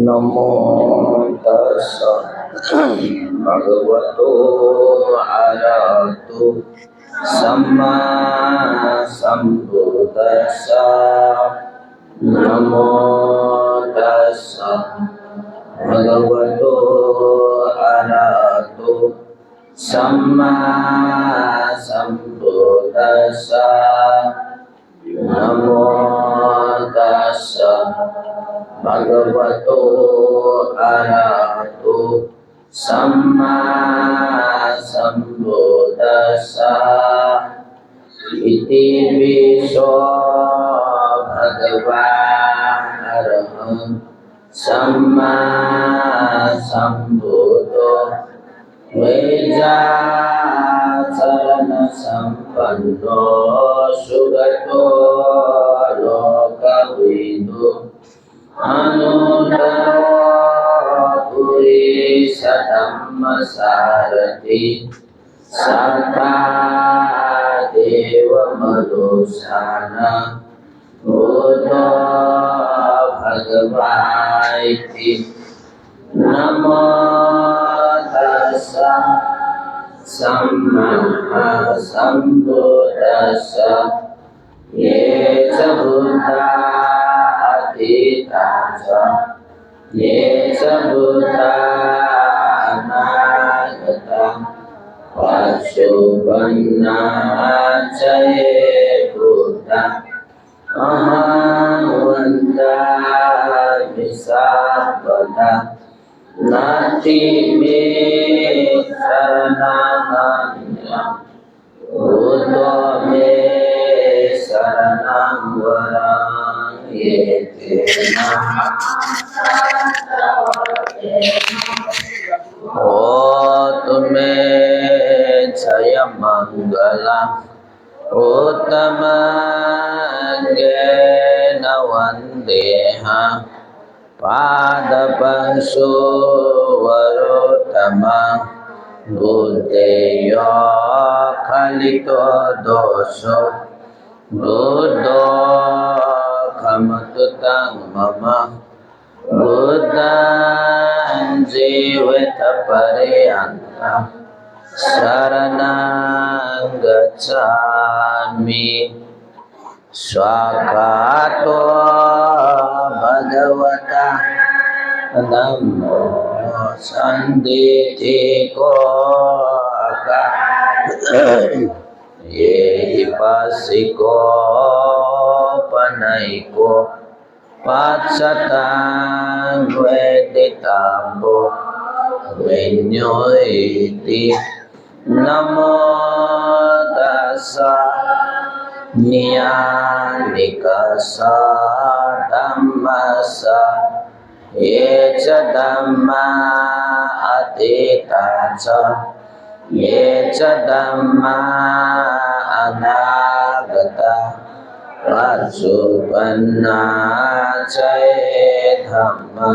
नमो तस्स भगवतो अरहतो सम्मा सम्बुद्दस्स नमो तस्स भगवतो अरहतो सम्मा सम्बुद्दस्स नमो तस्स भगवतो अरहतो सम्मा सम्बुद्दस्स इति विश्व भगवान् अरहं सम्मा सम्बुद्धो वेदाचरण संपन्नो सुगतो लोकविदो अनुत्तरो पुरुषोत्तमसारथि सदा देवमनुष्याणां बुद्धो भगवानिति नमो तस्स सम्मा सम्बुद्दस्स ये च बुद्धा अतीता च ये च बुद्धा अनागता पशुपन्ना च ये बुद्धा अहं वन्दामि सर्वदा नास्ति मे शरणमन्यः बुद्धो मे शरणं वरं होतु मे जय मङ्गलम् उत्तमज्ञेन वन्देऽहं पादपंशो वरोत्तमं बुद्धेयो खलितो दोषो बुद्धो खमतुतं मम बुद्धं जीवितपर्यन्तं शरणं गच्छामि स्वागतो भगवता नमो सन्दिथिको ये पासिको पनैको पात्सतां वेदिताम्बो विन्योति नमो तस्स नियानिकस्स धम्मस्स ये च धम्मा अतीता च ये च धम्मा अनागता पशुपन्ना च ये धम्मा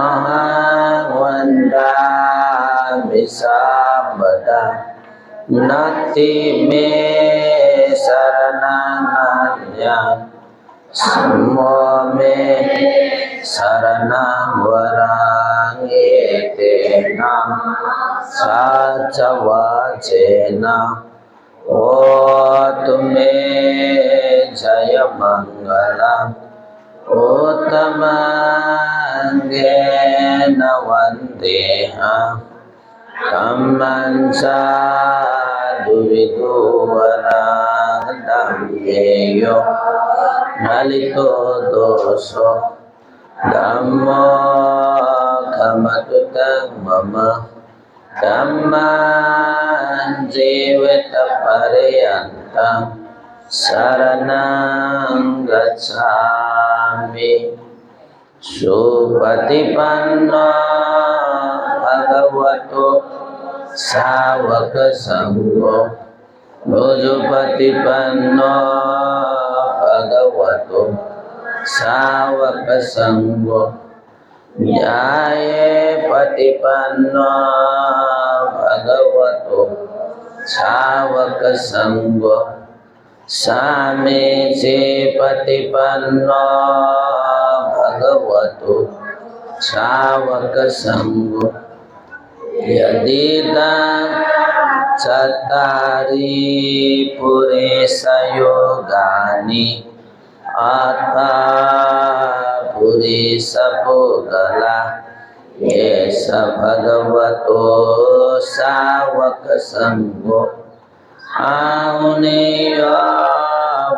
अहं वन्दामि सर्वदा नास्ति मे शरणमन्यः समो मे शरणं वरं एतेन सचवाचेन होतु मे जय मङ्गलम् उत्तमज्ञेन वन्देऽहं कम्मं साधुविदो वरदं ज्ञेयो नलितो दोषो धम्मो खमतुतं मम धम्मं जीवितपर्यन्तं शरणं गच्छामि सुपतिपन्नो भगवतो सावकसङ्घो भुजपतिपन्नो भगवतो सावकसङ्घो न्याये पतिपन्नो भगवतो सावकसङ्घो सामीचे पतिपन्नो भगवतो शावक संगो यदिदं चत्तारि पुरुषयोगानि अथा पुरुषपुगला येष भगवतो शावक संगो आउनेय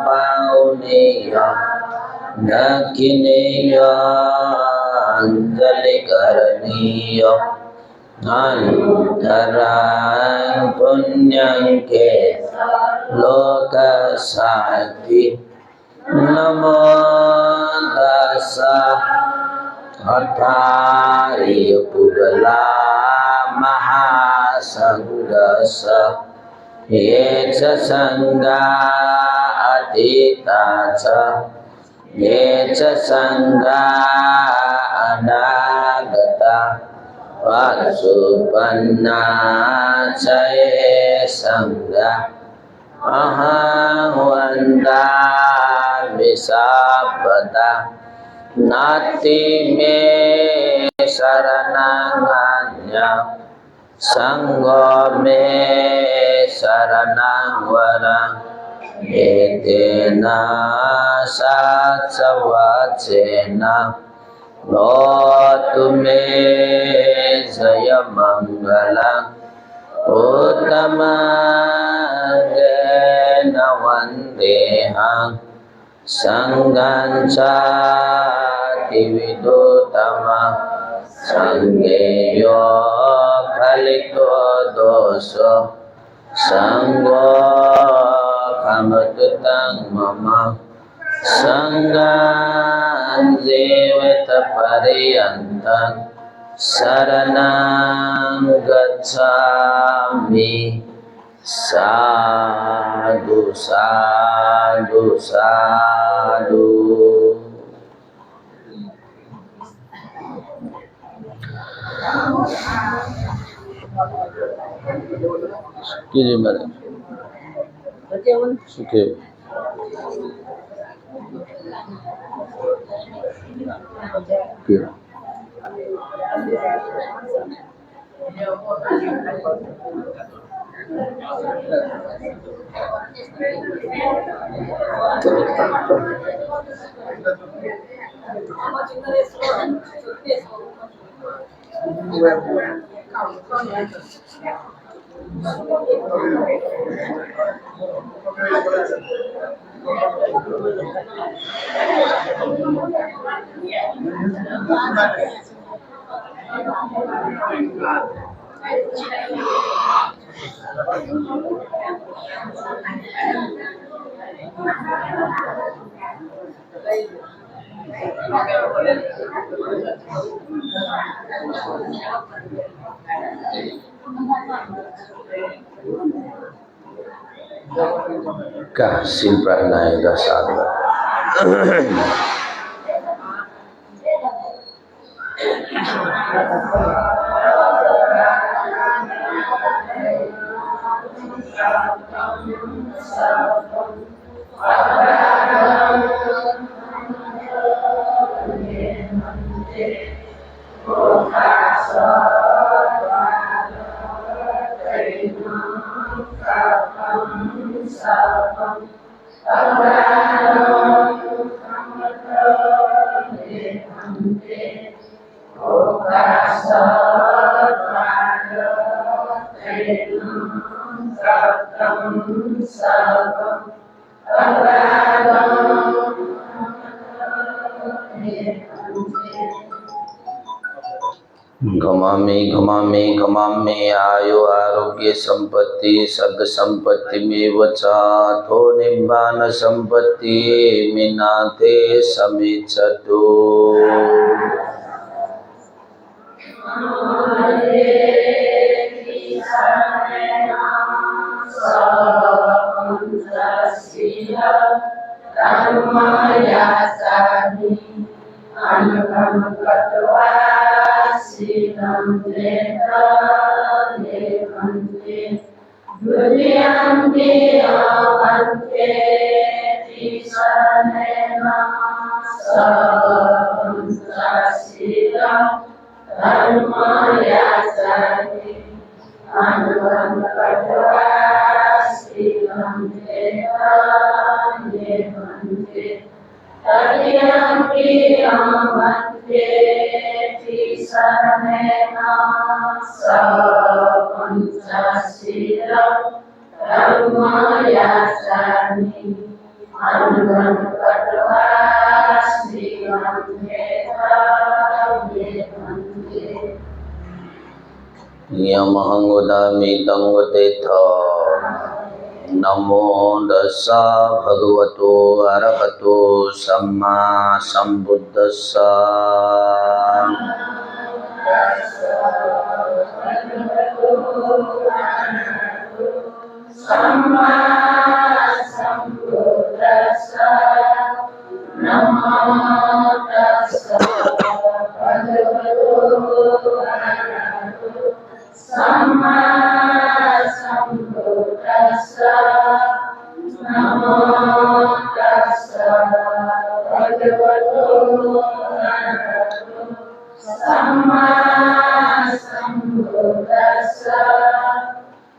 बाउनेय दक्षिणेय अंजलि करणीय अंतरां पुण्यं के लोक शांति नमो दश अठार्य पुगला महासंगस ये च संगा अतीता च ये च संगा अनागता पशुपन्ना च ये संगा अहं वन्दामि सापदा नास्ति मे शरणं संगो मे शरणं वरं एतेन सत्सवचेन भवतु मे जयमङ्गलम् उत्तमङ्गेन वन्देऽहं संगं चातिविदुत्तमं संगेयो फलितो दोषो संगो खमतुतं मम संगं जीवित पर्यन्तं शरणं गच्छामि साधु साधु साधु। कीजिए मैडम सुखे Kasih pranaya dasarnya. घमामि घमामि घमामि आयु आरोग्य संपत्ति सग संपत्ति में वचातो निब्बान संपत्ति मिनाते समिचतो Sapancasila Dharmayasani Anuvandapadastilam Vedanye Mante Tadiyampi Amante Tisaranena Sapancasila Dharmayasani Anuvandapadastilam Vedanye Mante Yamahangudami tangutitha Namo dassa bhagavato arahato samma sambuddhassa Samma sambuddhassa Namo tassa bhagavato arahato Samma sambuddhassa Namo tassa bhagavato arahato Samma sambuddhassa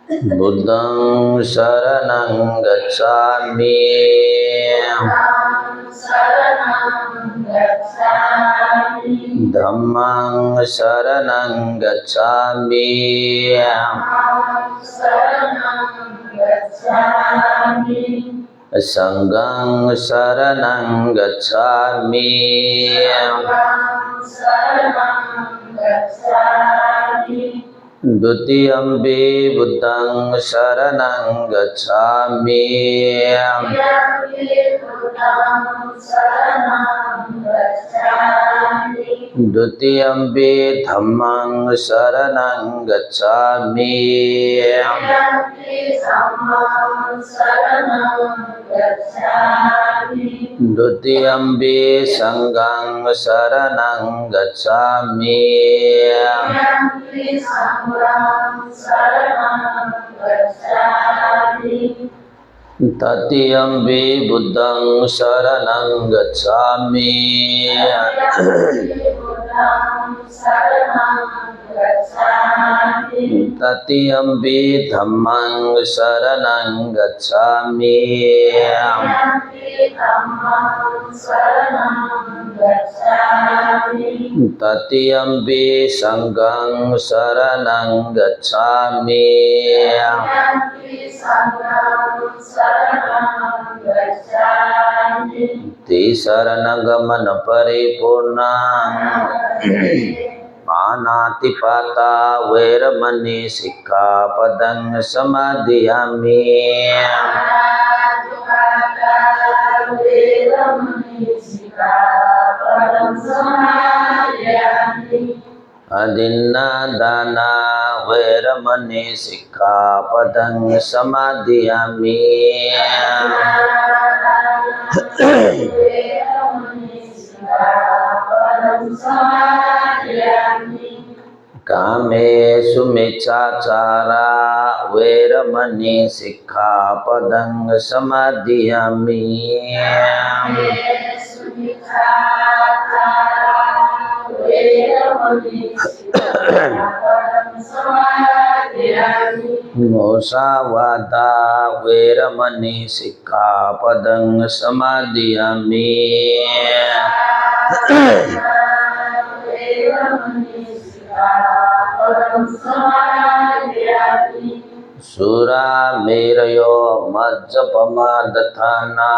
Buddhang saranang gacchami Saranam gacchami Dhammang saranang gacchami Saranam gacchami Sanghang saranang gacchami Saranam gacchami Dutiyampi buddhang saranang gacchami Yampi buddham saranam gacchami Dutiyampi dhammang saranang gacchami Yampi dhammam saranam gacchami Dutiyampi sanghang saranang gacchami Yampi sangham saranam gacchami Tatiyampi buddhang saranang gacchami Yampi buddham saranam gacchami Tatiyampi dhammang saranang gacchami Yampi dhammam saranam gacchami Tatiyampi sanghang saranang gacchami Yampi sangham saranam gacchami Tisaranagama paripurna Panatipata veramani sikkhapadang samadhiyami Anatipata veramani sikkhapadang samadhiyami Adinadana veramani sikkhapadang samadhiyami Veramani sikkhapadang samadhiyami Kamesu miccācara veramani sikkhapadang samadhiyami Musavada veramani sikkhapadang samadhiyami Sura merayo majjapama dathana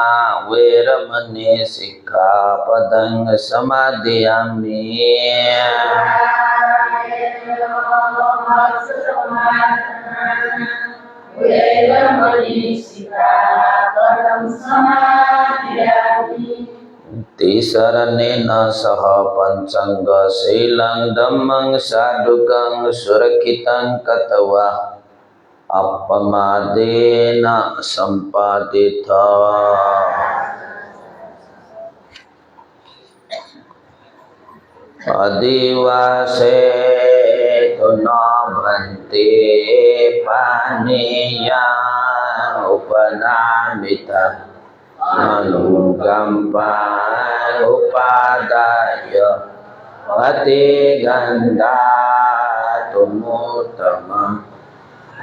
veramani sikkhapadang samadhiyami Tisaranena saha pancanga silang dhammang sadukang surakitang katawa appamadena sampadita adivase tuna bhante paniya upanamita अनुकम्पान् उपादाय अतिगन्धातुमुत्तमम्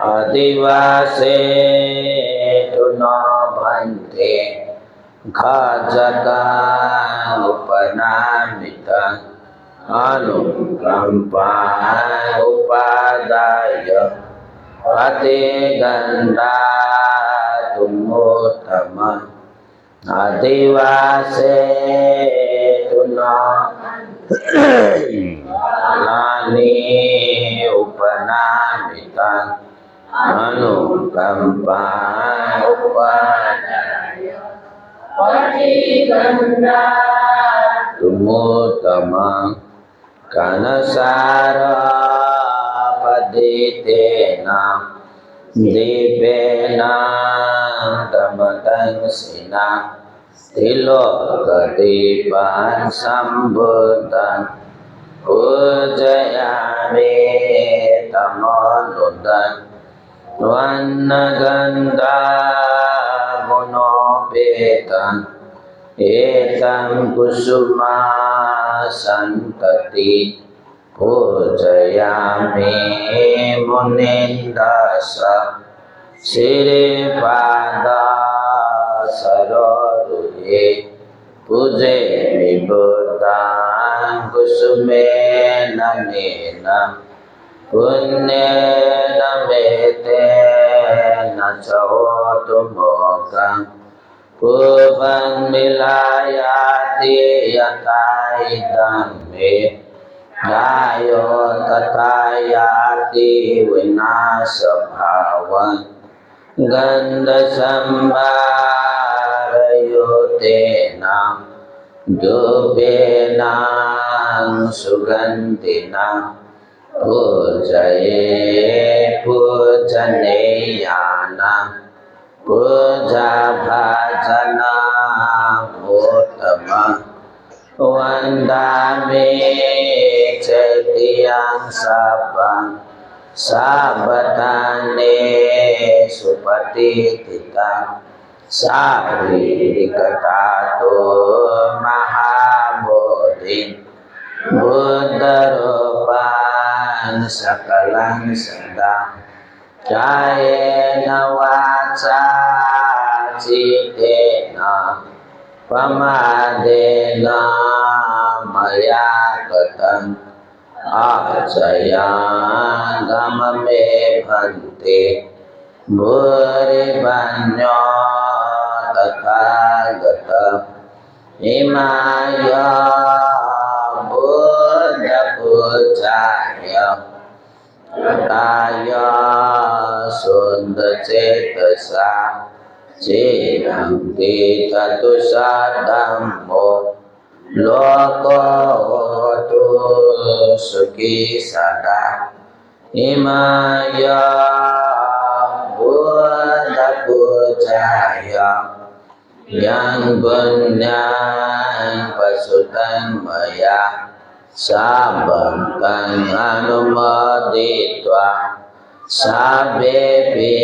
अधिवासेतु न भन्ते घाजकान् उपनामितम् अनुकम्पान् उपादाय अतिगन्धातुमुत्तमम् अधिवासेतु न नानि उपनामितम् अनुकम्पान् उपादाय अतिगन्धातुमुत्तमम् कनसारपदितेन दीपेन दमदंसिना त्रिलोकदीपान् सम्बुद्धन् पूजयामि तमोनुदन् वन्नगन्धागुणोपेतम् एतं कुसुमासन्तति पूजयामि मुनीन्द्रश श्रीपादसरोरुहे पूजे विबुधान् कुसुमेन main पुण्येन मेतेन च होतु मोक्षम् पूर्वं मिलायाति यथा इदं मे गायो तथा याति विनाशभावम् गन्धसम्भारयुतेन धूपेन सुगन्धिना पूजये पूजनीयानाम् पूजा भजना उत्तमम् वन्दामि चैत्यं सपं सावधाने सुपतिथिता शारीरिकतातो महाबोधिं बुद्धरूपान् सकलं सदा कायेन वाचा चित्तेन प्रमादेन मया कृतम् आचयागममे भन्ते भूरिवन्यो तथागत इमाय बुद्धपूजाय राय शुद्धचेतसा चिरन्ति चतुष्धम्मो लोको होतु सुखी सदा इमाय बुद्धपूजाय यं पुण्यं प्रसुतं मया साभक्तं अनुमोदित्वा सावेऽपि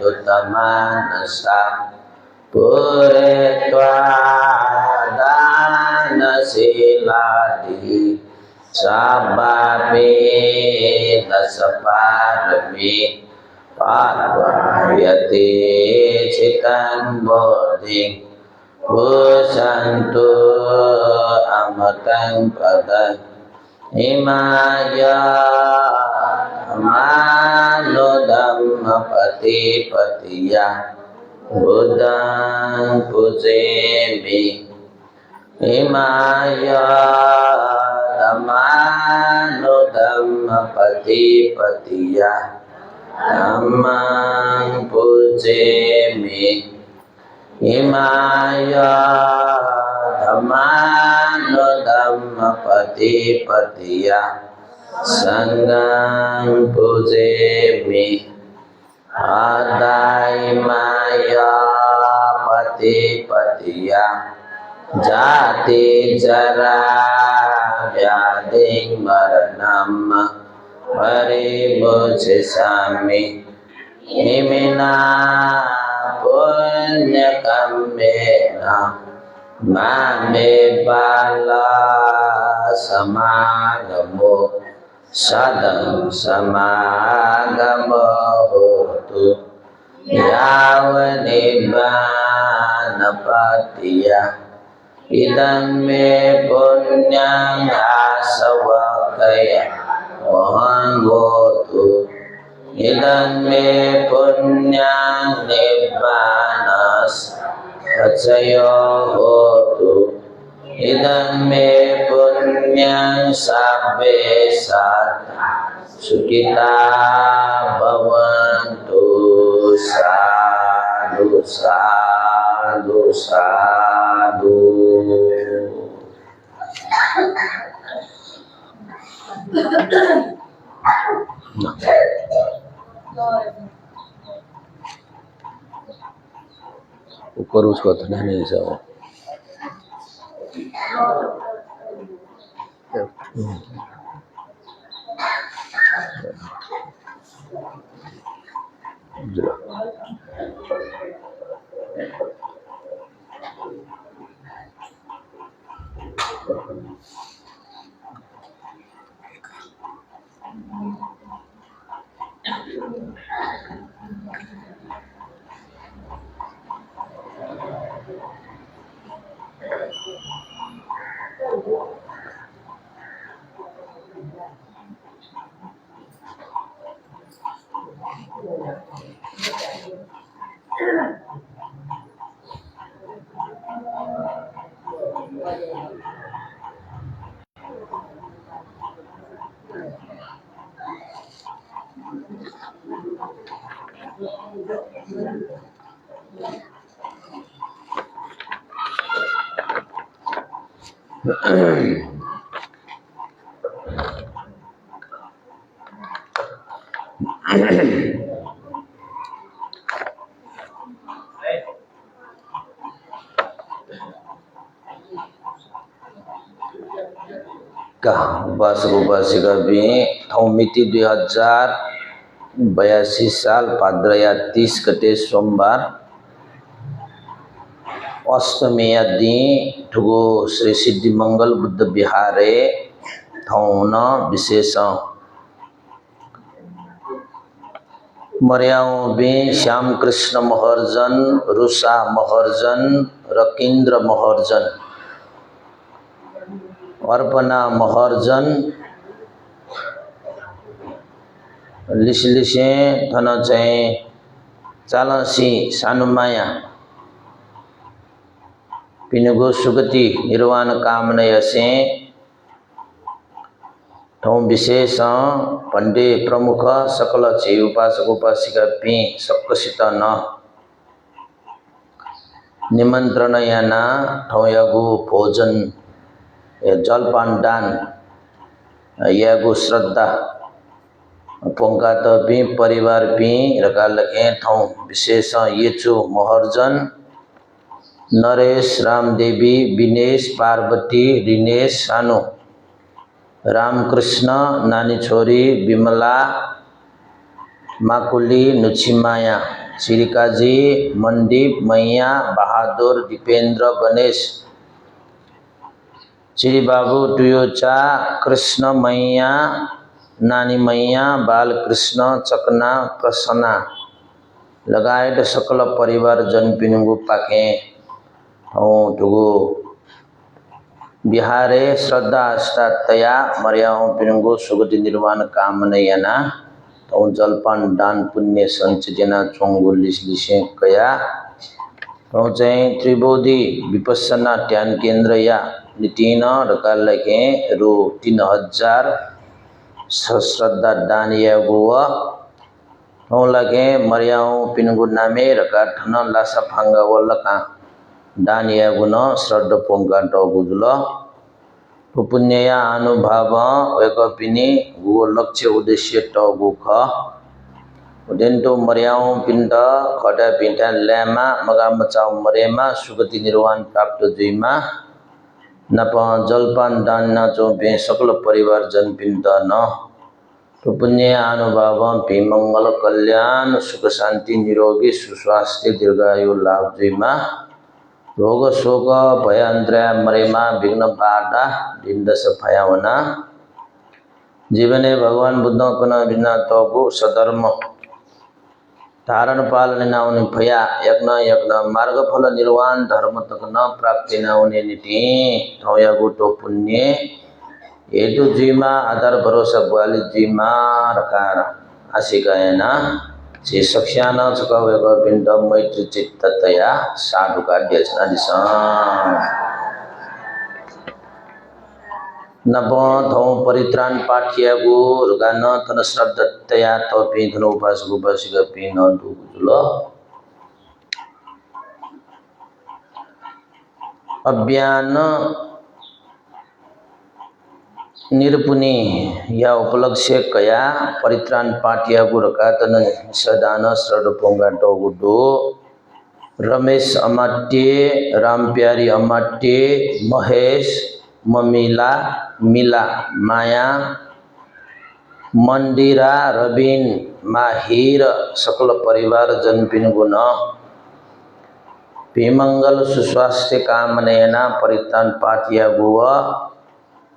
तुतमानसा पूरयित्वा दानशीलादि सावापि दशपारमी पार्वयति चितं बोधिं भूषन्तु अमृतं पदम् इमाय मानुधम्मपतिपतिया बुद्धं पूजयामि इमाय मानुधम्मपतिपतिया धम्मं पूजयामि इमाय धम्मानुधम्मपतिपतिया संघं पूजयामि आदायिमाय पतिपतिया जाति जरा व्याधि मरणं परिभुजिष्यामि इमिना पुण्यकम्मेन मामे बाला समागमो सदं समागमो होतु यावनिर्वाणपतिया इदं मे पुण्यं आसवकय मोहंगोतु इदं मे पुण्यं निब्बानस् अचयो होतु इदं मे पुण्यं साब्बे साधा सुखिता भवन्तु साधु साधु साधु। ऊपर उसको तो नहीं सब उपासक उपासिका भी मिति 2082 साल भाद्रया 30 गते सोमबार अष्टमी दी ठुगो श्री सिद्धि मंगल बुद्ध विहारे थौन विशेष मर्याओं भी श्याम कृष्ण महर्जन रुषा महर्जन रकींद्र महर्जन अर्पणा महर्जन लिसलिसे थन चाहिँ चालसी सानुमाया पिनुगो सुगति निर्वाण कामना से ठौं विशेष पंडे प्रमुख सकल छे उपासक उपासिका पी सक्कसित न निमंत्रण याना ठौं यागु भोजन जलपान दान यागु श्रद्धा पोंका भी परिवार भी रका लगे ठौं विशेष येचु महर्जन नरेश रामदेवी विनेश पार्वती रिनेश सानु रामकृष्ण नानी छोरी विमला माकुली नुचिमाया श्रीकाजी मनदीप मैया बहादुर दीपेंद्र गणेश श्री बाबू टुयोचा कृष्ण मैया नानी मैया बालकृष्ण चकना प्रसन्ना लगायत सकल परिवार जन पिनुगु पाके ठुगु बिहारे श्रद्धा आस्था तया मर्याओं पिनुगु सुगति निर्वाण कामना तो जलपान दान पुण्य संचजना चोंगु लिसलिसे कया तो चाहिँ त्रिबोधी विपස්සना ध्यान केंद्र या नितीन रका लगे रु 3000 श्रद्धा दान यागुवा तो लगे मर्याओं पिनुगु नामे रका ठन लासा भांगा वल्लका दान यागुन श्रद्धा पोंगा टगुजुल पुण्यया अनुभव एक पिनी गु लक्ष्य उद्देश्य टगु ख उदेन्तो मर्याओं पिंड खडा पिंडा ल्यामा मगा मचाउ मरेमा सुगति निर्वाण प्राप्त जुइमा नप जलपान दान नाचो बे सकल परिवार जन पिंड न तो पुण्य अनुभाव भी मंगल कल्याण सुख शांति निरोगी सुस्वास्थ्य दीर्घायु लाभ जीमा रोग शोक भय अंतराय मरेमा विघ्न बाधा दिन्दस भयावना जीवने भगवान बुद्ध पुनः भिन्न तोगु सधर्म धारण पालन नाउने भया यज्ञ यज्ञ मार्ग फल निर्वाण धर्म तक न प्राप्ति नाउने नीति थौयागु तो पुण्य हेतु जीमा आधार भरोसा बुआली जीमा रकार आशिकायना से सख्यान चुकावेको पिण्ड मैत्री चित्ततया साधु कार्य दिशा नबो थौ परित्राण पाठ्यागु रुगान तन श्रद्धतया तपि धन उपासक उपासिका पि नन्दु गुजुलो अज्ञान निरपुनी या उपलक्ष्य कया परित्राण पाठ्यागु रुकातन सदान श्रद्धपोंगा टोगुडो रमेश अमात्य रामप्यारी अमात्य महेश ममिला मिला माया मंदिरा रबिन माहिर सकल परिवार जनपिन गुण विमंगल सुस्वास्थ्य कामनेना परित्राण पाठ्या गुव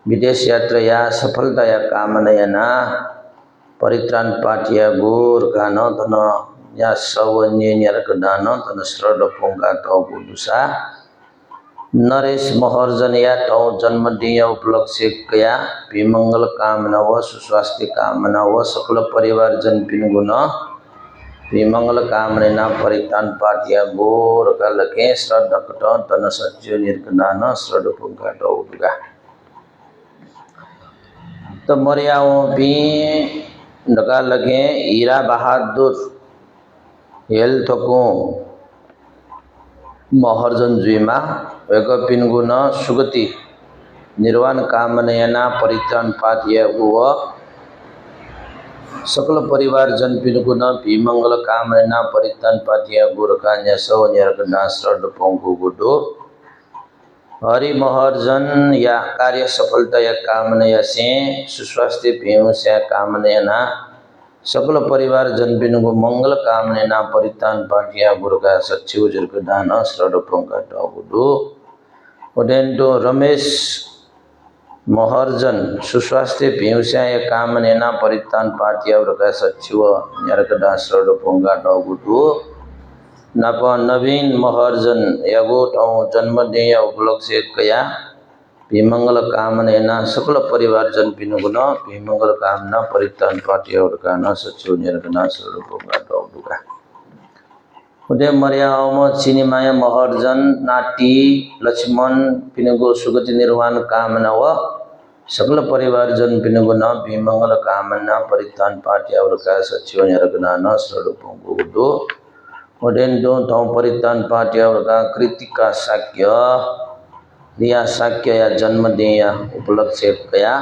विदेश यात्रा सफलताया कामनेना परित्राण पाठ्या गुर गान धन या सवन्य निरक दान धन श्रद्ध पोंगा तो गुदुसा नरेश महर्जन या तो जन्मदिन उपलक्ष्य कया विमंगल कामना व सुस्वास्थ्य कामना व सकल परिवार जनपिन गुण विमंगल कामना परित्राण पाठ्या गोर कलके श्रद्धा कट तन सच्चो निर्गदान श्रद्ध पुंगाट उदगा तो मर्याओ भी डका लगे हीरा बहादुर हेल थको महर्जन जुइमा एक पिनगुण सुगति निर्वाण कामनयना परित्राण पाठ्या हुव सकल परिवार जन पिनगुण विमंगल कामना परित्राण पाठ्या गुरका न्यासो निरकना श्रद्ध पोंगु गुडो हरि महर्जन या कार्य सफलता या कामनया से सुस्वास्थ्य भेव से कामनयना सकल परिवार जनपिनुको मंगल कामनेना परित्राण पाठ्या गुरुका सच्चिव जर्कदान श्रद्ध पोंगा टगुडो ओडेन्टो रमेश महर्जन सुस्वास्थ्य भेवस्या कामनेना परित्राण पाठ्या गुरुका सच्चिव जर्कदा श्रद्ध पोंगा टगुडो नप नवीन महर्जन यगो टौ जन्मदिन उपलक्ष्य कया विमंगल कामनेना सकल परिवार जनपिनुगुण विमंगल कामना परित्राण पाठ्या गुरुका सच्चिव निरकना श्रद्ध पोंगा टगुडा उदय मर्याम चिनिमाया महर्जन नाटी लक्ष्मण पिनुगो सुगति निर्वाण कामना व सकल परिवार जन पिनुगुण विमंगल कामना परित्राण पाठ्या गुरुका सच्चिव निरकना श्रद्ध पोंगुडो ओडेन्टो थौ परित्राण पाठ्या गुरुका कृतिका शाक्य दिया शाक्य या जन्मदिन उपलक्ष्य कया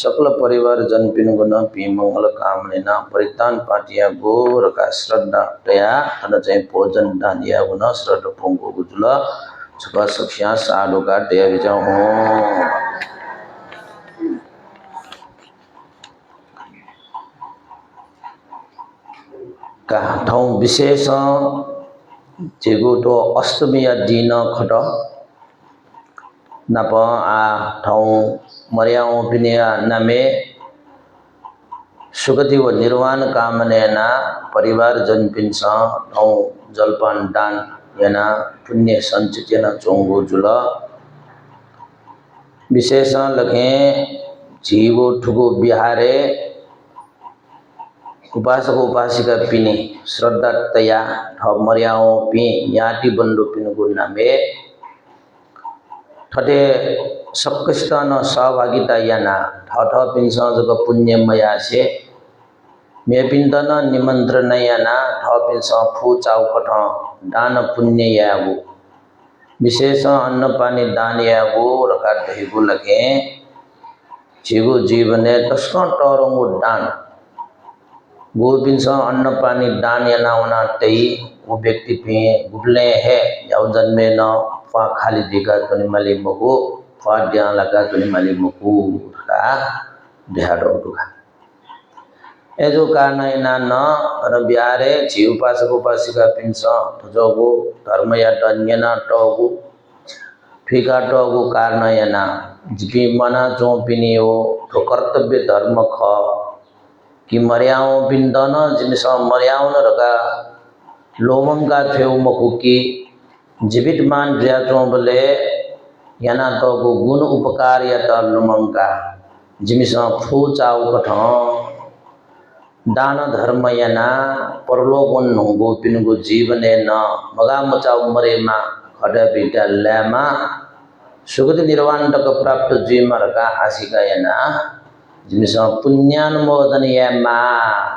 सकल परिवार जनपिनुगुण विमंगल कामनेना परित्राण पाठ्या गोरका श्रद्धा तया अन चाहिँ भोजन दानिया गुण श्रद्ध पोंगु गुजुल छका सख्या साडुका दया बिजाउ हो का ठौ विशेष जेगो तो अष्टमी या दिन खट नप आ ठौ मर्याओ पिनिया नामे सुगति व निर्वाण कामनेना परिवार जनपिन स ठौ जलपान दान याना पुण्य संचित याना चोंगो जुल विशेष लखे जीवो ठुगो बिहारे उपासक उपासिका पिनी श्रद्धा तया ठ मर्याओ पि याति बंडु पिनुगु नामे ठटे सक्कस्तान सहभागिता याना ठठ पिंसन जग पुण्यमया से मे पिंदन निमंत्रण याना ठ पिंसन फु चाउकठ दान पुण्य यागु विशेष अन्न पानी दान यागु रका दहिगु लगे जिगु जीवने तस्क टरंगु दान गो पिंसन अन्न पानी दान याना वना तई वो व्यक्ति पे गुबले है याउ जन्मे न फा खाली दिगा तुनि माली मको फा दिया लगा तुनि माली मको का देहाडो दुगा एजो कारणैना न र बिहारे छि उपासक उपासिका पिन्छ जगो धर्म या डन्यना टगु फिका टगु कारणैना जिपि मना जो पिनियो तो कर्तव्य धर्म ख कि मर्याओ पिन्दन जिमिस मर्याओ न रका लोमंगा छेउ मकुकी जीवित मान ज्याचो बले याना टगु गुण उपकार या त लोमंगा जिमिस फु चाउ कठ दान धर्म याना परलोकन होगो पिनुगो जीवने न मगा मचाउ मरेमा खडा बिटा ल्यामा सुगति निर्वाण तक प्राप्त जीवमरका आशिका याना जिमिस पुण्यानुमोदन यामा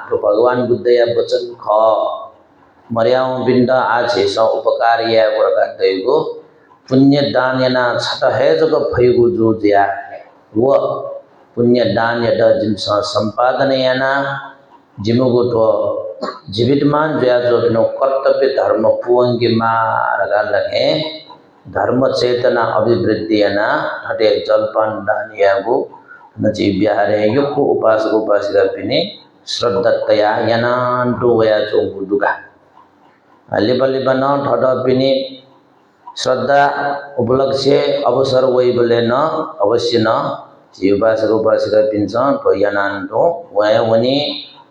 तो भगवान बुद्ध या वचन ख मर्याउ बिन्द आछे स उपकार या वरका दैगो पुण्य दान याना छट है जग भइगो जो ज्या वो पुण्य दान या द जिमिस संपादन याना जिमुगो तो जीवित मान जया जो नो कर्तव्य धर्म पुंगी मारगा लगे धर्म चेतना अभिवृद्धि ना हटे जलपान दानियागु नची बिहारे युक्को उपासक उपासिका पिने श्रद्धतया यानांटो वया चोगु दुगा लिबन ठड पिने श्रद्धा उपलक्ष्य अवसर वही बोले न अवश्य न जी उपासक उपासिका पिन्छ तो यानांटो वया वनी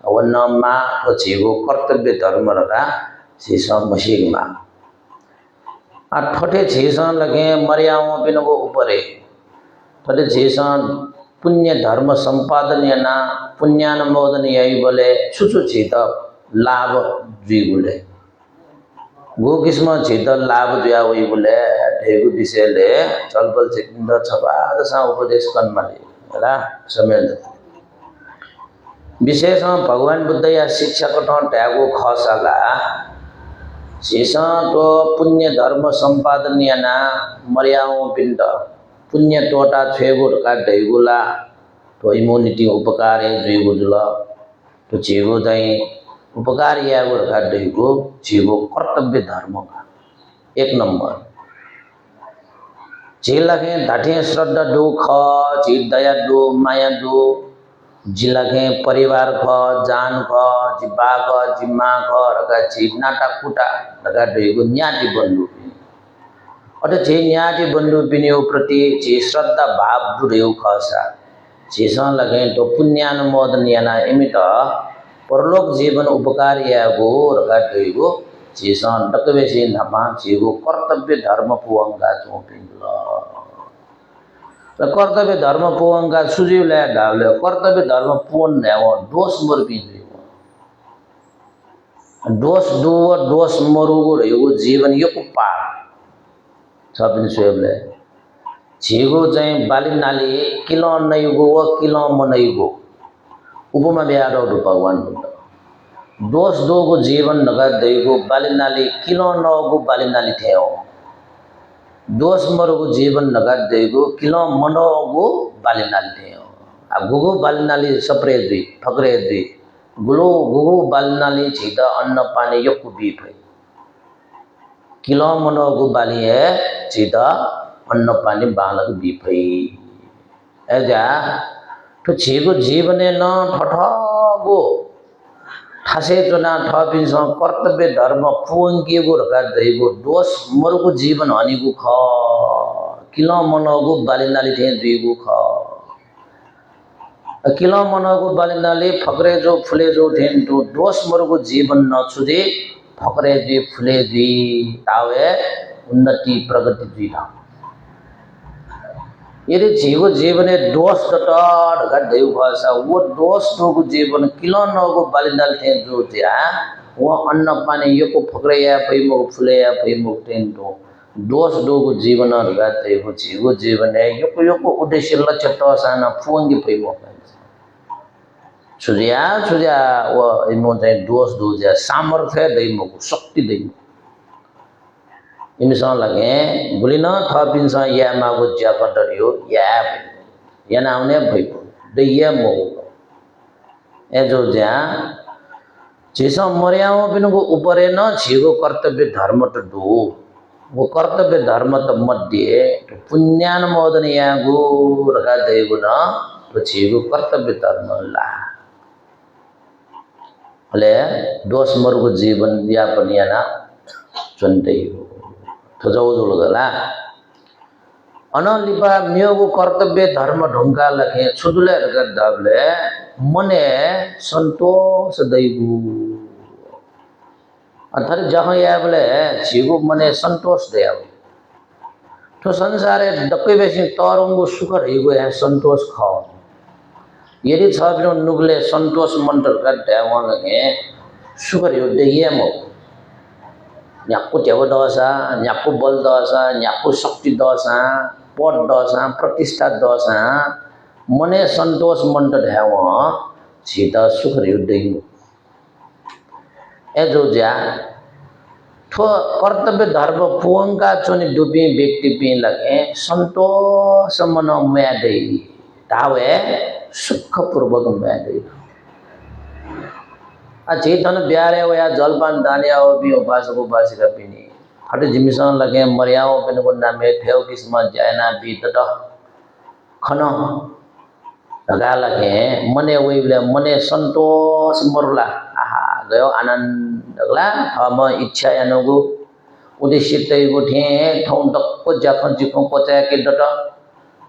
अवन्नमा पछिगो कर्तव्य धर्म रका शेष मशीनमा आ ठटे शेष लगे मर्याओ बिनको उपरे ठटे शेष पुण्य धर्म संपादन याना पुण्यानुमोदन यही बोले छुछु छित लाभ जुई बोले गो किस्म छित लाभ जुया वही बोले ढेगु विषयले चलबल चिन्द छपा दशा उपदेश कर्मले होला समय विशेष भगवान बुद्ध या शिक्षा कठोर त्यागो खसाला शेष तो पुण्य धर्म संपादन याना मर्याओ पिंड पुण्य टोटा छेगो का दैगुला तो इम्युनिटी उपकार है जुइगो जुल तो छेगो चाहिँ उपकार या का दैगो छेगो कर्तव्य धर्म का एक नंबर जे लगे धाठे श्रद्धा दो ख छि दया दो माया दो जिलगे परिवार ख जान ख जिब्बा ख जिम्मा ख रका नाटा कुटा रका दैगो न्याटी बन्धु अटे जे न्याटी बन्धु पिनियो प्रति जे श्रद्धा भाव दुरेउ खसा जेसा लगे तो पुण्यानुमोदन याना एमित परलोक जीवन उपकार यागो रका दैगो जेसा डकवेसी नमा जेगो कर्तव्य धर्म पुवंगा चोपिंगला कर्तव्य धर्म पुवंगा सुजीवले गावले कर्तव्य धर्म पुवन न्याव दोष मरपिंजो दोष दो दोष मरुगो रेगो जीवन यको पार छपिन सुयबले झिगो चाहिँ बालिनाली किलो नैगो व किलो मनैगो उपमा ब्यारो भगवान बुद्ध दोष दोगो जीवन नगा दैगो बालिनाली किलो नगो बालिनाली थेओ दोष मरुगो जीवन नगा दैगो किलो मनोगो बालिनाली थेओ आ गुगो बालिनाली सप्रे दुई फक्रे दुई गुलो गुगो बालिनाली छिदा अन्न पानी यक्कु बीफ है किलो मनोगो बाली है छिदा अन्न पानी बालक बीफै एजा तो छेगो जीवने न ठठगो ठासे जना ठपिन्छ कर्तव्य धर्म पुंगेगो रका दैगो दोष मरुको जीवन हनिगो ख किलो मनगो बालिनाली थे दुईगो ख किलो मनगो बालिनाली फक्रे जो फुले जो थेन तो दोष मरुको जीवन न छुदे फक्रे जी फुले जी तावे उन्नति प्रगति जी था यदि झिगो जीवने दोष डटर गड्ढेउ भाषा वो दोष दोगो जीवन किलो नगो बालिनाल थे जो ज्या वो अन्न पानी यको फक्रेया पैमो फुलेया पैमो टेन्टो दोष दोगो जीवन गड्ढेउ झिगो जीवने यको यको उद्देश्य लक्ष्य टसाना फुंगी पैमो छुज्या छुज्या वो इमो चाहिँ दोष दो ज्या सामर्थ्य दैमो शक्ति दैमो इमिसँग लगे गुलिन थपिन्छ या मागो ज्या कटरियो या आउने भइपो दैया मो ए जो ज्या जेसा मर्याओ बिनको उपरे न छिगो कर्तव्य धर्म त दो वो कर्तव्य धर्म त मध्ये पुण्यानुमोदन या गो रका दैगो न तो छिगो कर्तव्य धर्म ला એટલે दोष मरको जीवन यापन याना चुनते तो जाऊ जोलो गला अनलिपा मियोगो कर्तव्य धर्म ढुंगा लगे छुदुले रगत दाबले मने संतोष दैगु अथर जहाँ याबले जीगु मने संतोष दे आवे तो संसारे दक्के बेसी तोरंगु सुख रहिगो है संतोष खाओ यदि छापिनो नुगले संतोष मंत्र करते हैं वहाँ लगे सुगर युद्ध ये मो न्याकु तेव दोसा न्याकु बल दोसा न्याकु शक्ति दोसा पद दोसा प्रतिष्ठा दोसा मने संतोष मंत्र है वहाँ सीधा सुगर युद्ध ही ए जो जा तो कर्तव्य धर्म पुअंका चुनी डूबी व्यक्ति पी लगे संतोष मनो में दे तावे सुखपूर्वक मैं चेतन ब्यारे हो या जलपान दानिया हो भी उपासक उपासिका पीनी हटे जिमिसन लगे मरियाओ पिन को नामे ठेव किस्म जायना भी तट खनो लगा लगे मने वही बोले मने संतोष मरला आहा गयो आनंद लगला हम इच्छा यानुगु उद्देश्य तय को ठे ठों तक को जाखन जिको पचाया के डट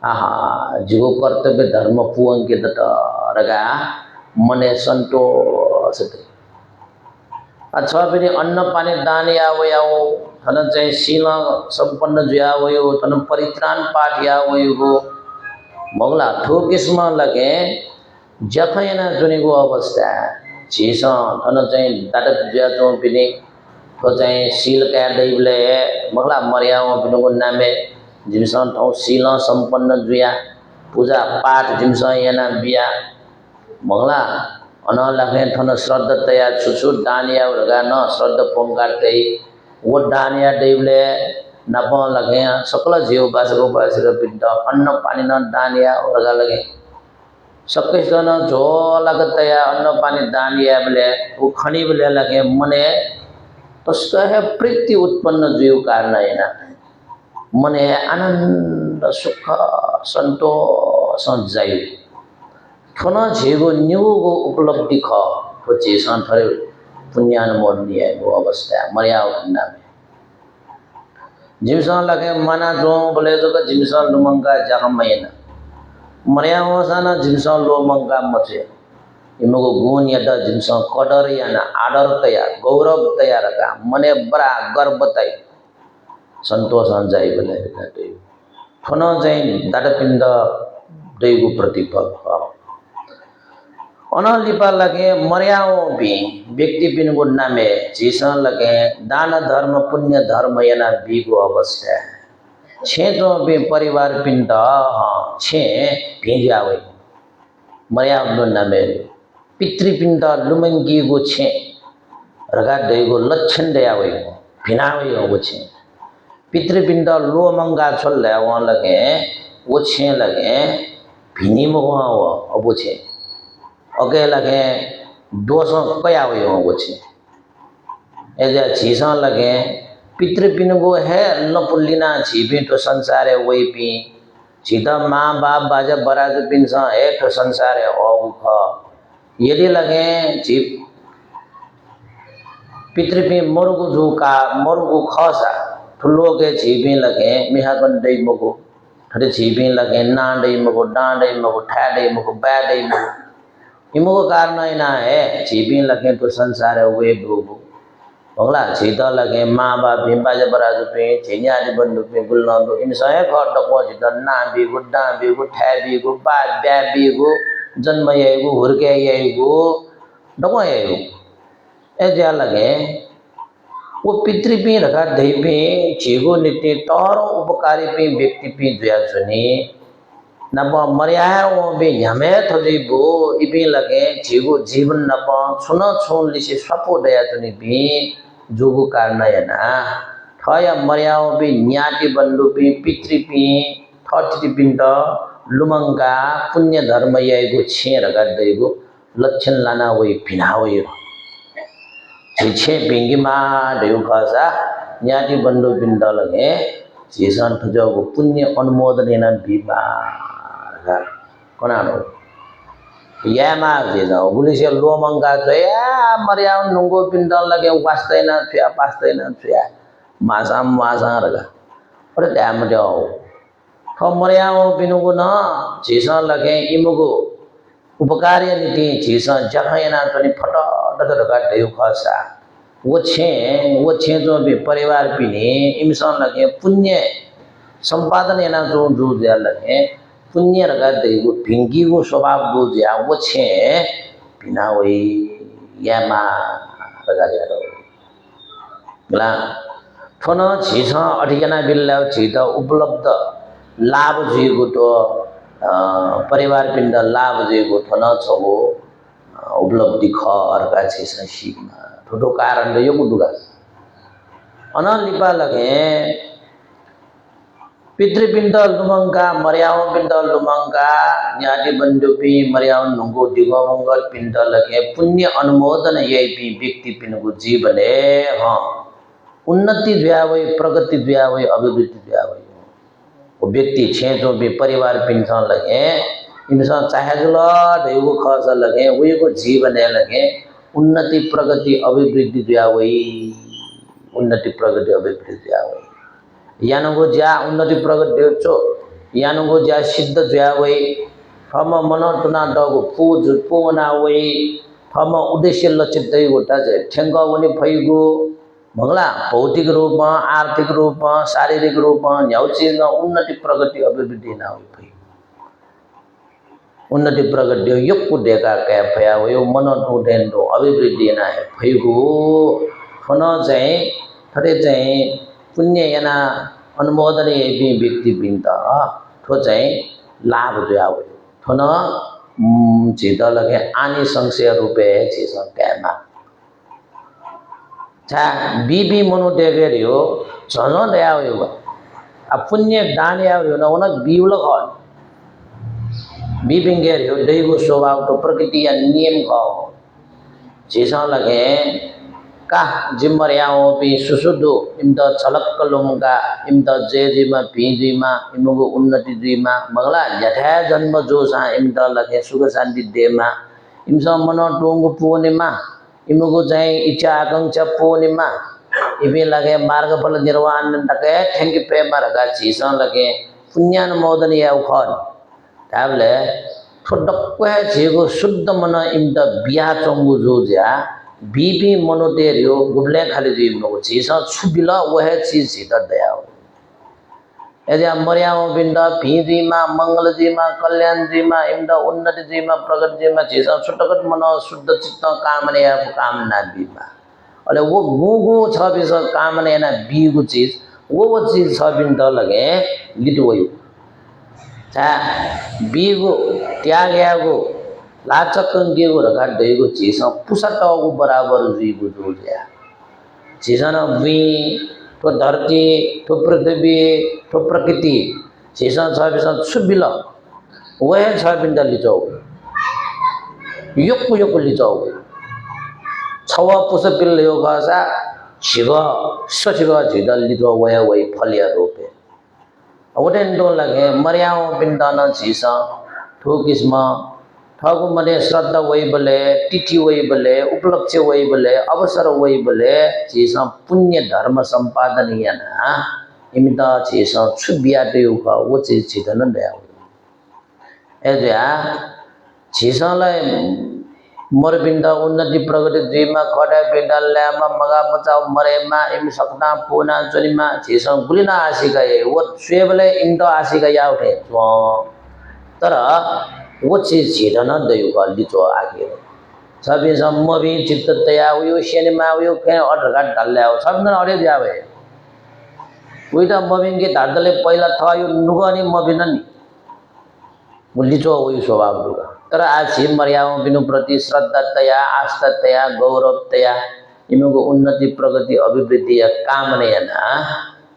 आहा जीवो कर्तव्य धर्म पुअं के दता रगा मने संतोष अच्छा पनि अन्न पानी दान यावो थन चाहिँ शील संपन्न जुयावयो थन परित्राण पाठ यावयो मगला थो किस्म लगे जखैना जुनेको अवस्था छिस थन चाहिँ दाटा जुया जो पनि तो चाहिँ शील का दैवले मगला मर्याओ बिनुको नामे जिमसन ठाउँ शील संपन्न जुया पूजा पाठ जिमसन याना बिया मगला अनलाखे थन श्रद्धा तया छुछु दानिया रगा न श्रद्धा पोंगाते वो दानिया देवले नप लगे सकल जीव बासको बासको पिंड अन्न पानी न दानिया रगा लगे सबै जन जो लगतया अन्न पानी दानिया बले वो खनी बले लगे मने तस्क है प्रीति उत्पन्न जीव कारण हैन मने आनंद सुख संतोष जायु थोना झेगो न्यूगो उपलब्धि ख हो जेसन थरे पुण्यानुमोदन दिएको अवस्था मर्याओ भन्दा जिमसन लगे मना जो बोले जो जिमसन लुमंगा जगमयन मर्याओ सन जिमसन लोमंगा मचे इमगो गुण यदा जिमसन कदर याना आदर तया गौरव तया रका मने बड़ा गर्व तय संतोष जाय बोले थोना चाहिँ दाडपिण्ड दैगु प्रतिपद अनलिपा लगे मर्याओ भी व्यक्ति पिन को नामे जीसन लगे दान धर्म पुण्य धर्म याना बीगो अवस्था छे जो भी परिवार पिंड छे भेजावे मर्याओ नामे पितृपिंड लुमंगी गो छे रगा दैगो लक्षण दयावे भिनावे हो छे पितृपिंड लोमंगा छोल ले वहाँ लगे वो छे लगे भिनी में वहाँ अब छे अगे लगे दोष कया हुए वो छे ऐसे छीसा लगे पितृपिन को है न पुल्लिना छीपी तो संसार है वही पी सीधा माँ बाप बाजा बराज पिन सा है तो संसार है ओ ख यदि लगे छीप पितृपिन मोरगु झुका मोरगु खसा ठुलो के छीपी लगे मिहा कंडई मगो ठरे छीपी लगे नांडई मगो डांडई मगो ठाडई मगो बैडई मगो इमको कारण ना है छीपी लगे तो संसार है वे डूबो बंगला सीधा लगे माँ बाप भिम्बाजे बराजु पे छेन्याजी बंधु पे गुल्ला दो इन सहे घर डको सीधा ना बीगु डा बीगु ठै बीगु बा ब्या बीगु जन्म येगु हुरके येगु डको येगु ऐसे लगे वो पितृ पे रखा दही पे छीगु नित्य तौर उपकारी पे व्यक्ति पे दुया सुनी नप मर्याओ भी झमे थोड़ी बो इबी लगे जीवो जीवन नप छुना छुन लिसे सपो दया तुनी भी जोगु कारण है ना थया मर्याओ भी न्याति बंधु भी पितृ भी थर्टी पिंड लुमंगा पुण्य धर्म येगु छे रगा देगु लक्षण लाना वही भिना वही छे पिंगी मा देउ खासा न्याति बंधु पिंड लगे जीसन थजोगु पुण्य अनुमोदन ना बिबा कोनानो यामा जेजा गुलिसे लोमंगा चाहिँ मर्याउ नुंगो पिण्डल लगे वास्दैन छुया पास्दैन छुया मासा रगा अरे ड्याम जाओ तो मर्याउ पिनुगो न चीसा लगे इमुगो उपकार्य नीति चीसा जखयना तनी फटा डडका देउ खसा वो छे जो भी परिवार पिने इमसा लगे पुण्य संपादन एना जो दिया लगे पुण्य रगा देगो भिंगी को स्वभाव दो दिया वो छे बिना वही यामा रगा दिया रो गला थोनो चीसा अठिजना बिल्ला चीता उपलब्ध लाभ जीगो तो परिवार पिंड लाभ जीगो थोनो छगो उपलब्धि खरका चीसा सीमा ठुलो कारण यो गुडुगा अनलिपा लगे पितृपिंड लुमंगा मर्याव पिंड लुमंगा न्यादि बंदुपी मर्याव नुंगो दिगो मंगल पिंड लगे पुण्य अनुमोदन ये भी व्यक्ति पिनगु जीवने हाँ उन्नति द्यावै प्रगति द्यावै अभिवृद्धि द्यावै वो व्यक्ति छे जो भी परिवार पिंड लगे इनसा चाहे जो देवो खर्च लगे वही को जीवन लगे उन्नति प्रगति अभिवृद्धि द्यावै उन्नति प्रगति अभिवृद्धि द्यावै यानुगो ज्या उन्नति प्रगति देवचो यानुगो ज्या सिद्ध द्यावै हम मनोटना डगो पूज पूना वै हम उद्देश्य लक्षित दै गोटा जे ठेंगा वनी फैगो मंगला भौतिक रूप में आर्थिक रूप में शारीरिक रूप में न्याउची उन्नति प्रगति अभिवृद्धि ना हुई फै उन्नति प्रगति युक्कु देखा क्या फया वो मनोटो डेंडो अभिवृद्धि ना है फैगो फनो चाहिँ थरे चाहिँ पुण्य याना अनुमोदन ये व्यक्ति बिंता थो चाहिँ लाभ द्यावै थो न चिता लगे आनी संशय रूपे चीज कैमा छा बीबी मनो देगरियो जनो द्यावै अब पुण्य दान यावै न उन बीवल खन बीबिंगेरियो दैगो स्वभाव तो प्रकृति या नियम का चीज लगे का जिम्मरियाओ भी सुसुदु इमदा छलक कलुंगा इमदा जेजिमा पीजिमा इमुगु उन्नति दिमा मगला यथा जन्म जोसा इमदा लगे सुख शांति देमा इमसा मनो टोंगु पूर्णिमा इमुगु चाहिँ इच्छा आकांक्षा पूर्णिमा इबे लगे मार्गफल निर्वाण लगे थेंक पे मार्गा चीसा लगे पुण्यानुमोदन या उखन ताबले थोडक्को है जेगो शुद्ध मन इमदा बिया चंगु जोजा बीबी मनोतेरियो गुबले खाली जीव नो चीज छुबिला वह चीज सीधा दया हो यदि मर्याव बिंदा भीजी मा मंगल जी मा कल्याण जी मा इमदा उन्नति जी मा प्रगति जी मा चीज छुटकट मन शुद्ध चित्त कामने या कामना बीमा अरे वो गो छ बिस कामने ना बीगु चीज वो चीज छ बिंदा लगे लिटोयो चा बीगु त्याग यागु लाचकन गेगो रगा देगो चीज पुसटगो बराबर जीगो जोया चीजन वी तो धरती तो पृथ्वी तो प्रकृति चीज छ बिस छुबिला वह छ बिंदा लिचो युक्कु युक्कु लिचो छवा पुस पिल यो गासा छिगा सचिगा जिदल लिचो वह वही फलिया रूपे ओटेन तो लगे मर्याओ पिंडाना चीज ठोकिसमा ठगु मने श्रद्धा वही बोले तिथि वही बोले उपलक्ष्य वही बोले अवसर वही बोले चीज पुण्य धर्म संपादन याना इमिता चीज छुबिया देउ का वो चीज छिदन दया एजा चीजलाई मर बिंदा उन्नति प्रगति द्विमा खडा बिंदा ल्यामा मगा बचाउ मरेमा इम सकना पोना जनिमा चीज गुलिना आशिका वो स्वेबले इमता आशिका या उठे तर वो चीज छिटन दैव लिचो आगे सबै सम्म भी चित्त तया उयो सिनेमा उयो के अर्डर कार्ड ढल्ल्याओ सबन अरे जावे उइटा मबिंगे धादले पहिला थयो नुगनी मबिन नि लिचो उयो स्वभाव दुगा तर आज मर्यादा बिनु प्रति श्रद्धा तया आस्था तया गौरव तया इनुको उन्नति प्रगति अभिवृद्धि या कामना ना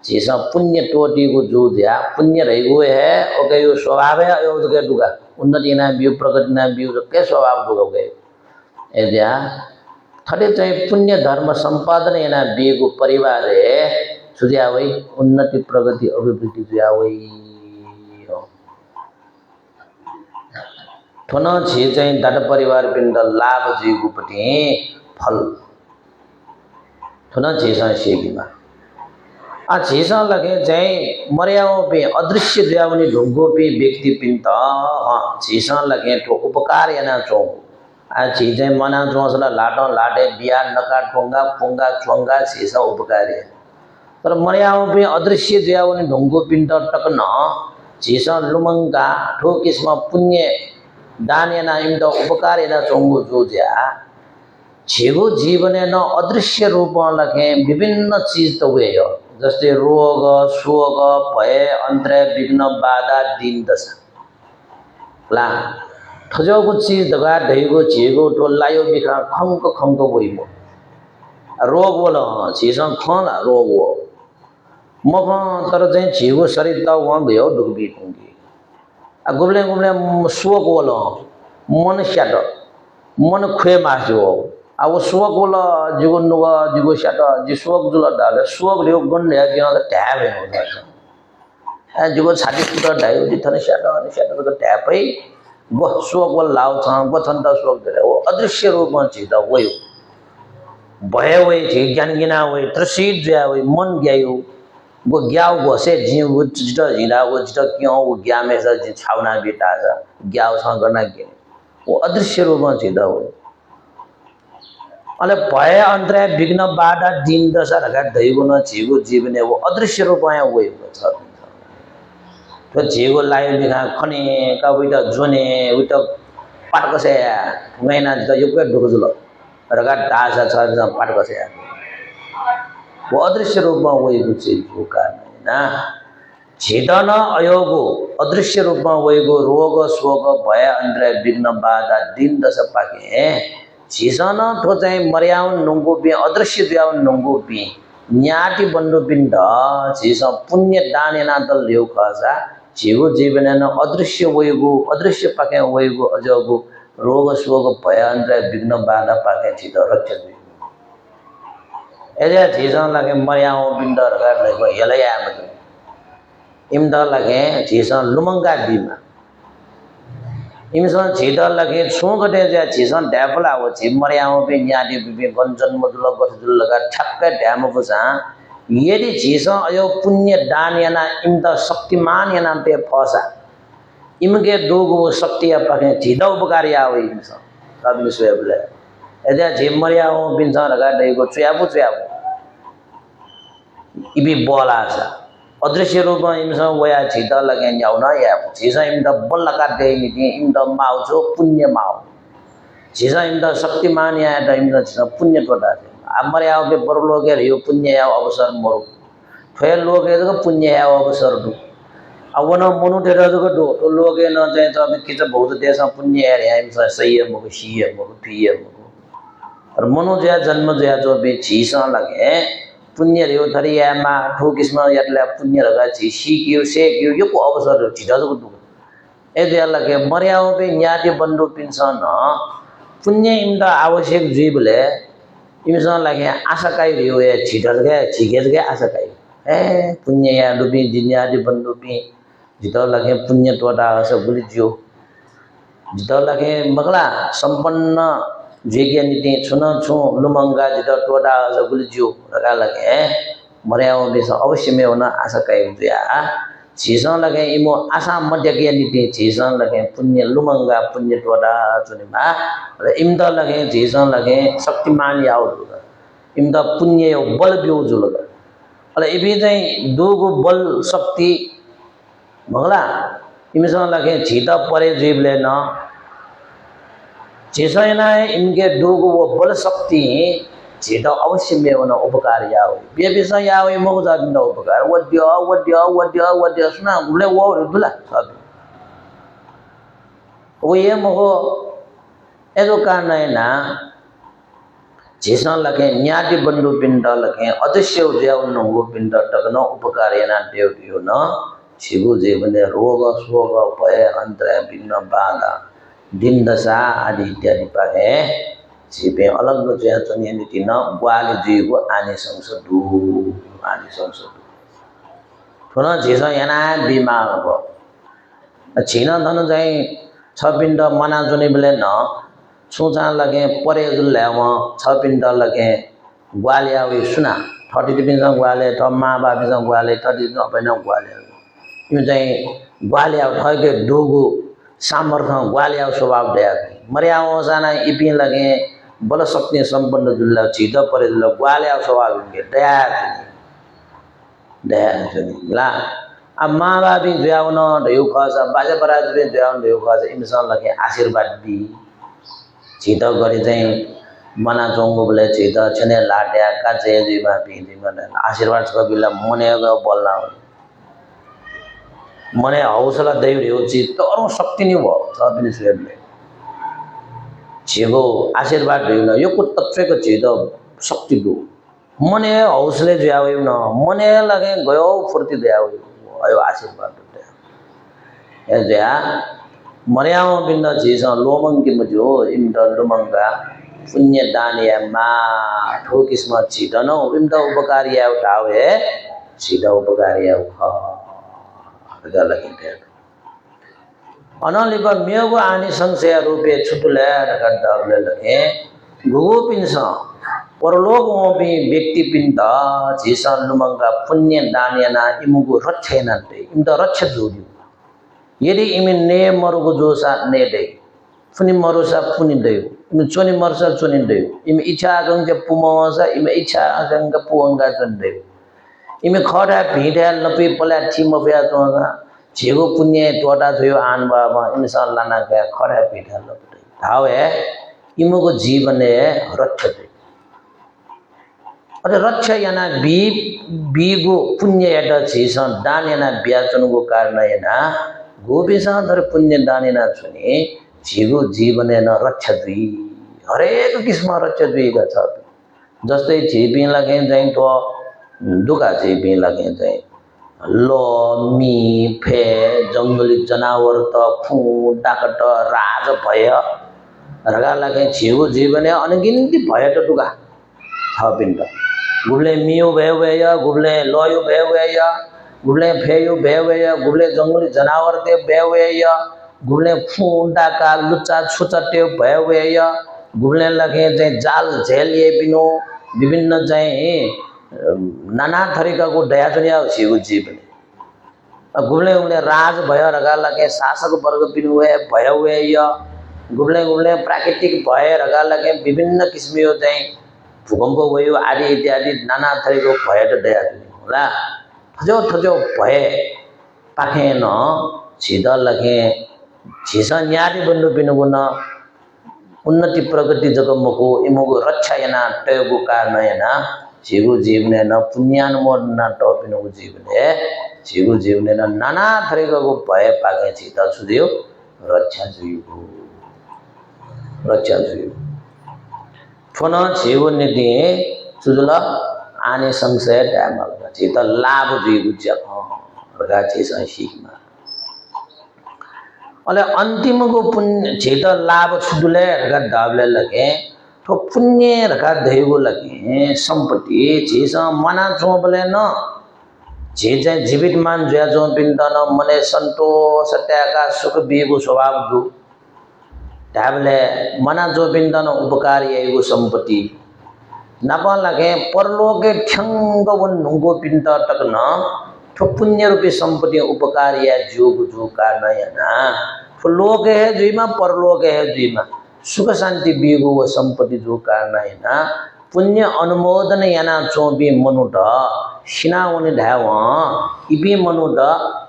चीज पुण्य टोटी को जो दिया पुण्य रही हुए है ओके यो स्वभाव है यो तो के दुगा उन्नति ना बिउ प्रगति ना बिउ तो के स्वभाव दुगा गए एजा थरे चाहिँ पुण्य धर्म संपादन एना बिएको परिवार है सुझ्या वही उन्नति प्रगति अभिवृद्धि दिया वही थुन छि चाहिँ दट परिवार पिण्ड लाभ जीवपट्टि फल थुन छिसँग सेकीमा छिसँग लगे चाहिँ मर्याओ पे अदृश्य ज्यावनी ढुङ्गो पे व्यक्ति पिण्ड छिसँग लगे तो उपकार याना चौ छि चाहिँ मना चौसला लाटो लाटे बिया नका ठोंगा पोंगा चोंगा छिसँग उपकार तर मर्याओ पे अदृश्य ज्यावनी ढुङ्गो पिण्ड टक्न छिसँग लुमङ्गा ठोकिसमा पुण्य दान याना इम्द उपकार याना चौंगो जो ज्या छिगो जीवन न अदृश्य रूपमा लगे विभिन्न चीज तो हुए हो जस्तै रोग शोक भय अन्तर्य विघ्न बाधा दिन दशा ला ठजोको चीज दगा ढैगो छिगो टोल्लायो बिखा खङ्क गइबो रोग बोल छिसँग खला रोग हो म तर चाहिँ छिगो शरीर त वहाँ गयो डुबी टुङ्गी गुब्ले शोक बोल मन स्याट मन खुए मासो अब शोक बोला जिगो नुगा जिगो शाटा जिसोक जुला डाले शोक लियो गन ले गया तो टैब है होता है जिगो छाती फुटा डायो जी थने शाटा तो टैब है वो शोक बोल लाओ छां वो थंता शोक दे वो अदृश्य रूप में चीज़ वो यो भय वही थी ज्ञान गिना वही त्रसित जो वही मन गया वो ग्याव वो से जी वो जिटा जिला वो जिटा क्यों वो ग्या में से जी छावना बेटा सा ग्याव छां करना क्या वो अदृश्य रूप में चीज़ वो अले भय अन्तर्य विघ्न बाधा दिन दशा रखा दैगो न छिगो जीवने वो अदृश्य रूपमा वही छ तो छिगो लायो बिना खने का उइटा जोने उइटा पाटकसे मैना ज यो के ढुकजुल रगा दासा छ पाटकसे वो अदृश्य रूपमा वही चीज को कारण ना छिदन अयोगो अदृश्य रूपमा वहीको रोग शोक भय अन्तर्य विघ्न बाधा दिन दशा पाके छिसन तो चाहिँ मर्याउन नुङ्गो पि अदृश्य द्याउन नुङ्गो पि न्याटी बन्डो पिण्ड छिस पुण्य दान याना दल ल्यौ खसा छिगो जीवन न अदृश्य वयगो अदृश्य पाके वयगो अजगो रोग शोक भय अन्तर्य विघ्न बाधा पाके छिद रक्षा एजा छिसन लागे मर्याउ पिण्ड रगा लेको हेलया मत इमद लागे छिसन लुमंगा बिमा इमसन छिदल लगे छोगटे जे छिसन ड्याफला हो छि मर्याउ पे न्यादि बिबे गञ्जन मधुल गठजुल लगा ठक्क ड्याम पुसा यदि छिसन अयो पुण्य दान याना इमद शक्तिमान याना पे फसा इमगे दोगो शक्ति अपके छिद उपकारी आव इमसन सब विश्वले एजा झि मर्याउ बिनसन लगा दैगो च्याबु इबी बोला छ अदृश्य रूप में इमसा वया छिदा लगे न्याउना या छिसा इमदा बल्ला का दे नि इमदा माउ जो पुण्य माउ छिसा इमदा शक्तिमान या द इमदा छिसा पुण्य टोटा हमरे आओ के बर लोग यो पुण्य या अवसर मोर फेल लोग ए तो पुण्य या अवसर दु अवन मनु तेरा जो दो तो लोग न चाहिँ त किछ बहुत देश पुण्य या इमसा सही मो सी मो पी मो और मनु जे जन्म जे जो बे छिसा लगे पुण्य रे धरियामा ठोकिसमा यातले पुण्य लगा छि सिक्यो सेक्यो यो को अवसर छिदा जो दु एदे लगे मर्याउ पे न्यादि बन्डो पिन्सन पुण्य इमदा आवश्यक जीवले इमसन लगे आशा काई रियो ए छिदल के छिगेल के आशा काई ए पुण्य या डुबी जिन्यादि बन्डो पि जितो लगे पुण्य टोटा सब बुलिज्यो जितो लगे मगला संपन्न जेगे नीति छुन छु लुमंगा जितो टोटा सब बुलिज्यो रगा लगे मर्याउ बेस अवश्य में होना आशा काई जुया छिसन लगे इमो आशा मध्य के नीति छिसन लगे पुण्य लुमंगा पुण्य टोटा चुनिमा र इमद लगे छिसन लगे शक्तिमान याउ इमद पुण्य यो बल बिउ जुलग अले इबी चाहिँ दोगो बल शक्ति मगला इमसन लगे छिदा परे जीवले न छिसैना इनके दोगो वो बल शक्ति छिदा अवश्य में होना उपकार याउ बे बिसा याउ मगो जाबिन उपकार वद्य सुना उले वो दुला सब वो ये मगो एदो कारण ना छिसन लगे न्यादि बन्डु पिण्ड लगे अदृश्य उद्याउ नंगो पिण्ड टकनो उपकार याना देव दियो न छिगु जीवने रोग शोक भय अन्तर्य विघ्न बाधा दिन दशा आदि इत्यादि पाए छिपे अलग जो चनिए नीति न वाले जीव आने संसदु थोना छिस याना बिमार हो छिन धन चाहिँ छ पिंड मना जुनी बोले न छुचा लगे परे जुल्ले वहाँ छ पिंड लगे ग्वालिया हुई सुना थर्टी पिंड ग्वाले तो माँ बाप ग्वाले थर्टी अपने ग्वाले यो चाहिँ ग्वालिया ठगे डोगु सामर्थ्य ग्वालिया स्वभाव दया मरिया जाना इपिन लगे बल शक्ति संपन्न जुल्ला छिट परे जुल्ला ग्वालिया स्वभाव दया दया ला अब माँ बाप जुयाउन ढेउ खस बाजे बराज जुयाउन ढेउ खस इमसँग लगे आशीर्वाद दी छिट गरी चाहिँ मना चोंगो बोले छिट छने लाट्या काचे जुइमा पिदिमा आशीर्वाद छ बिला मने बोल्ला मने हौसला दैव ढेउ छि तर शक्ति नि भयो छ पनि सुले छिगो आशीर्वाद ढेउ यो को तत्वको छिट शक्ति दु मने हौसले जुयाउ न मने लगे गयो फुर्ती दयाउ आयो आशीर्वाद दया जया मर्याम बिंद चीज लोमंग की मजो इमद लोमंगा पुण्य दानिया मा ठोकिस्म छिटन इमद उपकारिया उठावे छिट उपकारिया ख गलकिते अनलिब मेगो आनी संशय रूपे छुटुले गद्दले लगे गुगु पिंस परलोक भी व्यक्ति पिंड जीसा लुमंगा पुण्य दानियाना इमुगु रक्षेनते इमद रक्ष जोडी यदि इमे ने मरुगु जोसा ने दे फुनि मरुसा फुनि दे इमे चोनि मरुसा चोनि दे इमे इच्छा गंग पुमोसा इमे इच्छा गंग पुंगा चन दे इमे खडा भिडा लपि पला थिम बया तोगा जेगो पुण्य टोटा थयो आन बाबा इमे सा लाना गया खडा भिडा लपि धावे इमुगु जीवन रक्षते अरे रक्षा याना बीगु पुण्य यटा चीज दान याना ब्याचनको कारण याना गोपिसा धर पुण्य दानेना छुने जीगो जीवन न रक्षा दुई हरेक किसिम रक्षा दुईका छ जस्तै झिपी लगे चाहिँ तो दुखा झिपी लगे चाहिँ लो मी फे जंगली जनावर त फु डाकट राज भय रगा लगे जीगो जीवन अनगिन्ती भय त दुखा छ पिण्ड गुब्ले मियो भयो भयो गुब्ले लयो भयो भयो गुब्ले फेयो भयो भयो गुब्ले जंगली जनावर ते भयो भयो गुब्ले फुंडा का लुच्चा छुचटे भयो भयो गुब्ले लगे चाहिँ जाल झेल ये बिनो विभिन्न चाहिँ नाना थरीका को दया दुनिया छिगु जीवन गुब्ले गुब्ले राज भयो रगा लगे शासक वर्ग बिनु भयो भयो गुब्ले गुब्ले प्राकृतिक भय रगा लगे विभिन्न किसिमको चाहिँ भूकंप भयो आदि इत्यादि नाना थरीको भय त दया दुनिया होला थजो थजो भय पाखे न छिद लगे छिस न्यारी बन्धु बिनुगुण उन्नति प्रगति जगमको इमोगो रक्षा याना तयगो कारण याना छिगु जीवने न पुण्यानुमोद न टपिनुगो जीवने छिगु जीवने न नाना थरीको भय पाखे छिद छुदियो रक्षा जुइगो रक्षा जुइगो फोन छिगु निदि सुजुल आने संशय टाइम छित लाभ जुइगु जख रगा छिस सिकमा अले अंतिम को पुण्य छित लाभ छुदुले रगा दाबले लगे तो पुण्य रगा देगो लगे संपत्ति छिस मना चोबले न जे चाहिँ जीवित मान जया जो पिंडन मने संतोष सत्याका सुख बिगु स्वभाव दु डाबले मना जो पिंडन उपकारी एगो संपत्ति नपा लगे परलोके ठंग वन नुंगो पिंड तक न तो पुण्य रूपी संपत्ति उपकारी है जो कारण है ना तो लोक है जुईमा परलोक है जुईमा सुख शांति बिगु वो संपत्ति जो कारण है ना पुण्य अनुमोदन याना चोबी मनुट सिनाउने ढाव इबी मनुट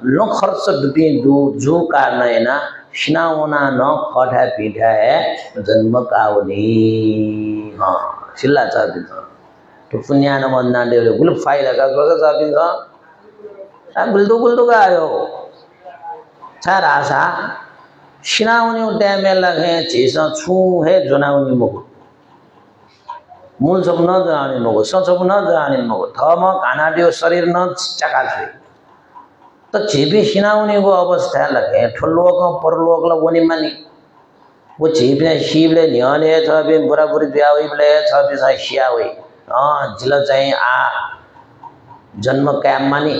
लो खर्च दुबी दु जो कारण है ना सिनाउना न खठा पीठा है जन्म काउनी हाँ चिल्ला चाहती था तो पुण्य अनुमोदना देवले गुल फाइल का गजा चाहती था गुल्दो का आयो चार आशा सिनाउने टाइम लगे चीज छु है जनाउने मगो मूल सब न जाने मगो सब न जाने मगो थम खाना दियो शरीर न चका छे तो छिपी सिनाउने को अवस्था लगे ठुलोक परलोक ल वनी मानी वो छिपने शिवले न्याने छ बे बराबरी ब्याउले छ बे छ सियावे जिल चाहिँ आ जन्म काम मानी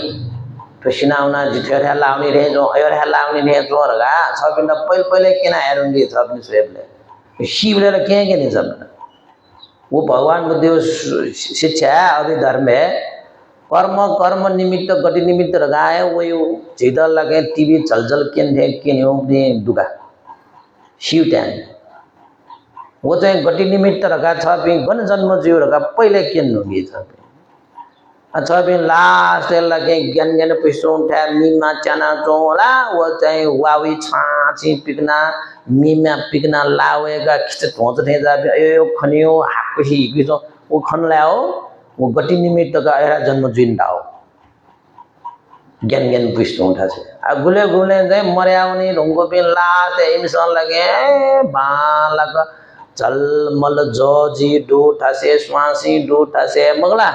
तो सिनाउना जिथ्यो थे लाउनी रे जो अयो रे लाउनी रे जो रगा छबिन पहिले केना हेरुंगी छबिन स्वेबले शिवले के नहीं सब वो भगवान को देव शिक्षा है अभी धर्म है कर्म कर्म निमित्त गति निमित्त लगाए वो जिधर लगे टीवी चल के दुगा शिव टैन वो चाहे गति निमित्त रखा छ गण जन्म जीव रखा पहले के नुगी छ लास्ट लगे ज्ञान ज्ञान पैसों उठा मीमा चना चोला वो चाहे वावी छाची पिकना मीमा पिकना लावेगा खिच धोच थे जा यो खनियो हाकुही किसो वो खन लाओ वो गति निमित्त का एरा जन्म जीन दाओ ज्ञान ज्ञान पैसों उठा से आ गुले गुले दे मर्यावनी ढोंगो पे लास्ट एमिसन लगे बालक चल मल जोजी डूठा से स्वासी डूठा से मगला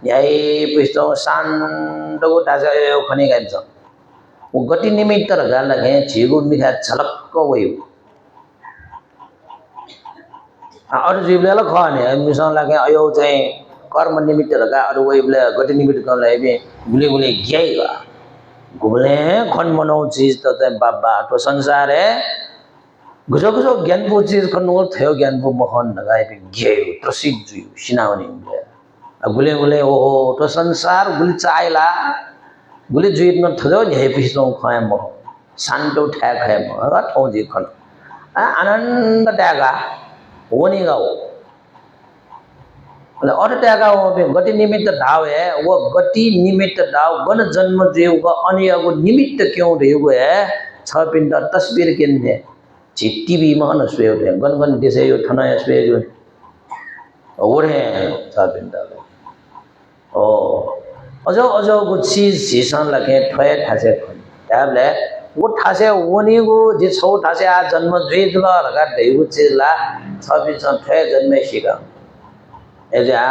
यही पिस्तो शांत को ढासा यो खने गाइछ वो गति निमित्त रगा लगे छिगु मिठा छलक्क वयो अरु जीवले ल खने मिसन लगे अयो चाहिँ कर्म निमित्त रगा अरु वयोले गति निमित्त गर्ले बे गुले गुले ग्याइगा गुले खन मनाउ चीज त चाहिँ बाबा तो संसार है गुजो गुजो ज्ञान पो चीज खनु थियो ज्ञान पो मखन लगाए बे ग्याइ प्रसिद्ध जु सिनावनी गुले गुले ओहो तो संसार गुली चाइला गुली जुइत न थजो झे पिसो खय म शान्तो ठा खय म ठौ जी खन आनंद त्यागा होनी गाओ ले और त्यागा हो बे गति निमित्त धाव है वो गति निमित्त धाव गण जन्म जीव का अन्य को निमित्त क्यों रहेगो है छ पिंड तस्वीर केने जी टीवी में न स्वे गन गन देसे यो थना स्वे जो ओरे छ पिंड ओ अजो अजो को चीज सीसन लगे ठय ठासे खन याबले वो ठासे वनी को जे छौ ठासे आ जन्म द्वेज ल रगा दैगु चीजला छबिस ठय जन्मे सिका एजा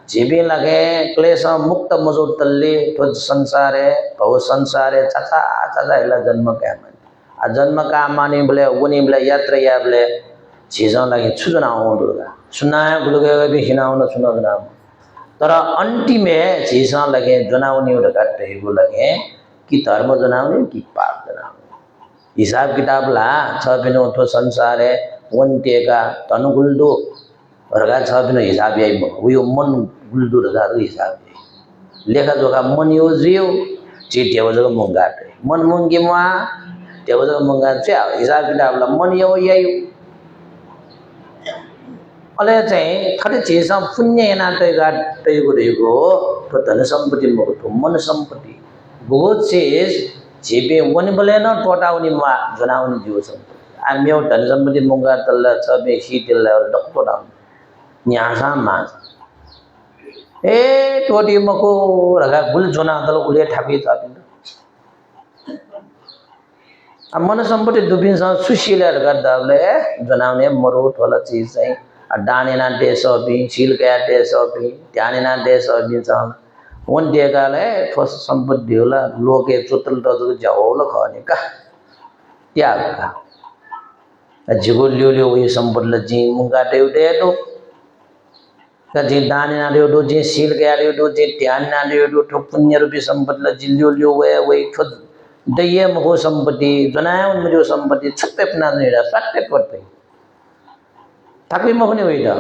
जीवी लगे क्लेश मुक्त मजो तल्ली तो संसार है भव संसार है चाचा चाचा इला जन्म का मन आ जन्म का माने बोले वनी बोले यात्रा या बोले चीजों लगे छुजना होंदुगा सुना है गुलगे भी हिनाउन सुना तर अंतिम में चीज़ों लगे जनावनी उड़ करते ही वो लगे कि धर्म जनावनी कि पाप जनावनी हिसाब किताब ला छबिनो तो संसार है वंटे का तनुगुल्दो रगा छबिनो हिसाब यही वो मन गुल्दो रगा हिसाब लेखा जोखा मन यो जियो चिट्ठे वो जगह मंगाते मन मंगी मुआ ते वो जगह मंगाते हिसाब किताब ला मन यो यही अले चाहिँ खरे चीज पुण्य एना तैगो रहेको तो धन सम्पत्ति मको तो मन सम्पत्ति बहुत चीज जेबे वनि बोले न टोटाउनी मा जनाउनी जीव सम्पत्ति आम्यो धन सम्पत्ति मंगा तल्ला छबे सीतेल डक्टर डाउन न्यासा मा ए टोटी मको रगा गुल जना तल उले ठापी थापिन मन सम्पत्ति दुबिन सुशील गर्दाले जनाउने मरो थोला चीज चाहिँ डानेना देश भी सील गया देश भी ध्यानेना देश भी चल वन देगाले फस संपत्ति होला लोके चुतल त जाओल खने का त्याग का जिगो लियो ये संपत्ति जी मुंगा देउ दे तो का जी डानेना देउ दो जी सील गया देउ दो जी ध्यानेना देउ दो तो पुण्य रूपी संपत्ति जिल्यो लियो वे खुद दये मको संपत्ति जनाय उन जो संपत्ति छते अपना नहीं रहा सत्य करते ताकि मखने हुई था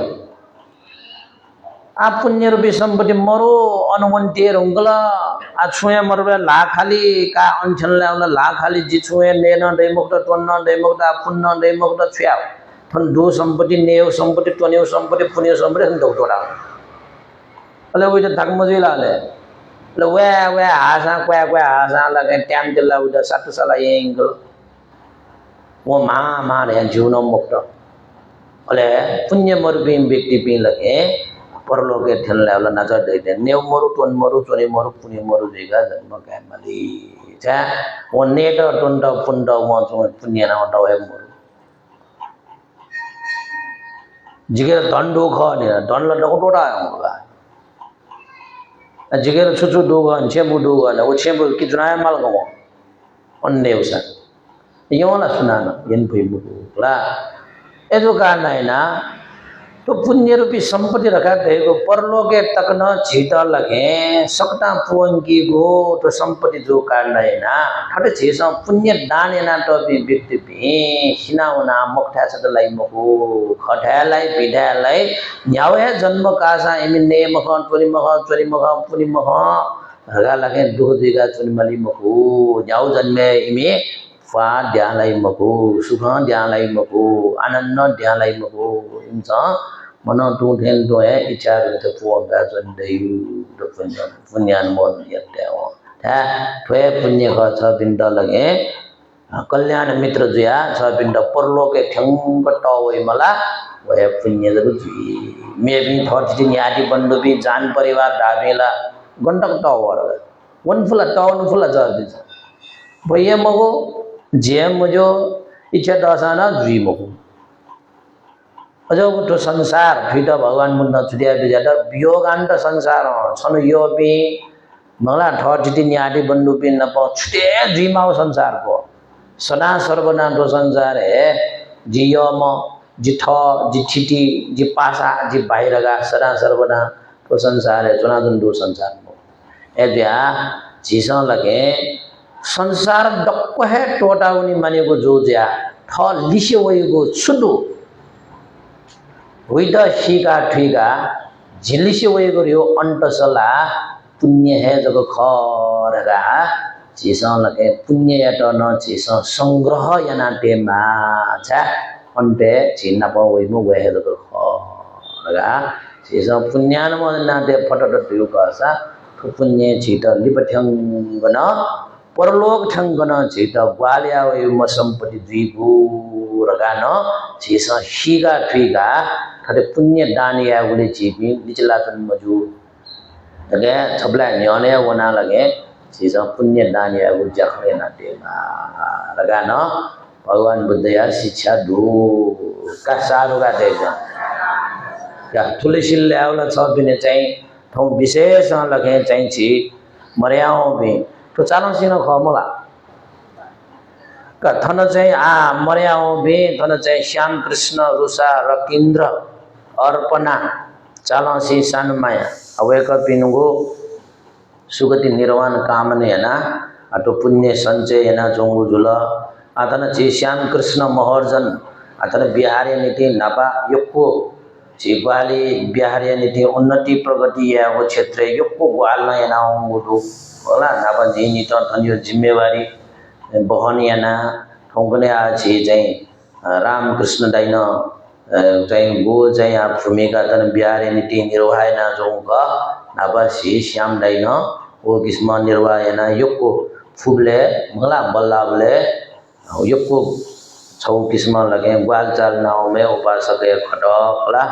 आप पुण्य रूपी संपत्ति मरो अनुमंते रंगला आज छुए मरबे लाख खाली का अंचल लाउला लाख खाली जी छुए नेन दैमुक्त टन्न दैमुक्त पुण्य दैमुक्त छ्याउ थन दो संपत्ति नेव संपत्ति टनेव संपत्ति पुण्य संपत्ति हम दौटोड़ा अले वो जो तक मजे लाले ले वे आसा क्वे आसा लगे टाइम दिला उदा सात साला येंगल वो मा रे जीवन मुक्त अले पुण्य मरुबी व्यक्ति भी लगे परलोके ठेलले वाला नजर देते नेव मरु टोन मरु चोरी मरु पुण्य मरु जगह जन्म का मली जा वो नेट टोंड पुंड वो पुण्य ना डवे मरु जिगर दंडो खने दंड लडको टोटा होगा जिगर छुछु दोगा छेबु दोगा ना वो छेबु कितना माल गमो अन्ने उसा यो ना सुनाना यन भई मुला एजो कारण है ना तो पुण्य रूपी संपत्ति रखा गएको परलोके तक न छिट लगे सकता पुअंगी गो तो संपत्ति जो काट्दैन ठटे छिस पुण्य दान एना तो व्यक्ति भी सिनाउना मुक्ठा छलाई मको खठालाई बिडालाई न्यावे जन्म कासा इमि ने मख चोरी मख पुनि मख हगा लगे दुख दिगा चुनि मली मको न्याउ जन्मे इमि फा ध्यानलाई मको सुख ध्यानलाई मको आनंद ध्यानलाई मको इंच मन तू धेन तो है इच्छा करते पुअंगा जन्देयु तो पुण्यान मोन यते हो था थ्वे पुण्य ख छ बिन्द लगे कल्याण मित्र जुया छ बिन्द परलोके ठंग टवै मला वय पुण्य जरु जुई मे भी थर्टी न्यादी बन्धु भी जान परिवार डाबेला गण्डक टवर वन फुला जल्दी भैया मगो जे मजो इच्छा दसाना जुई मगो अझ तो संसार फिट भगवान मुन्न छुट्या बिजाट वियोगान्त संसार छन यो बि मला ठर्टी न्यादी बन्धु बि नप छुटे जुइमाउ संसार को सदा सर्वना तो संसार है जियम जि ठ जि छिटी जि पासा जि बाहिरगा सदा सर्वना तो संसार है चुनाजुन दो संसार को एद्या झिसा लगे संसार डक्क है टोटा उनी मानेको जो ज्या ठ लिसे वइको छुडु हुई शीका ठुका झिलिसे वएको रियो अंटसला पुण्य है जब खरगा चीस लगे पुण्य या तो न चीस संग्रह या नाटे माछा अंटे चिन्ना पावैमु वहे जब खरगा चीस पुण्यान म नाटे फटट ठुका पुण्य छिट लिपठ्यंगन परलोक ठंगन छिट ग्वाल्या वैम संपत्ति द्वीपु रगा न चीस शीगा ठुका खरे पुण्य दान या उले चीपी निचला तन मजू लगे छबला न्याने वना लगे चीज पुण्य दान या उल जखरे ना देमा लगा न भगवान बुद्ध या शिक्षा दु का सारो का देगा या तुलसील ल्याउला छ दिने चाहिँ ठौ विशेष लगे चाहिँ छि मर्याओ बे तो चालन सिन खमला कथन चाहिँ मर्याओ बे थन चाहिँ श्याम कृष्ण रुसा र केन्द्र अर्पणा चालसी सान माया अवेक पिनुगो सुगति निर्वाण कामने ना अतो पुण्य संचय ना जोंगु जुल अतन छि श्याम कृष्ण महर्जन अतन बिहारी नीति नापा यक्को छि ग्वाली बिहारी नीति उन्नति प्रगति या वो क्षेत्र यक्को ग्वाल न ना होंगु होला नापा जिनी त थनियो जिम्मेवारी बहन याना ठौकने आ छि चाहिँ राम कृष्ण दाइन चाहिँ गो चाहिँ आप भूमिका तन बिहारी नीति निर्वाहना जोंगा नापा छि श्याम दाइन ओ किस्म निर्वाहना यक्को फुबले मला बल्लाबले यक्को छौ किस्म लगे ग्वाल चाल नाउ में उपासक खटकला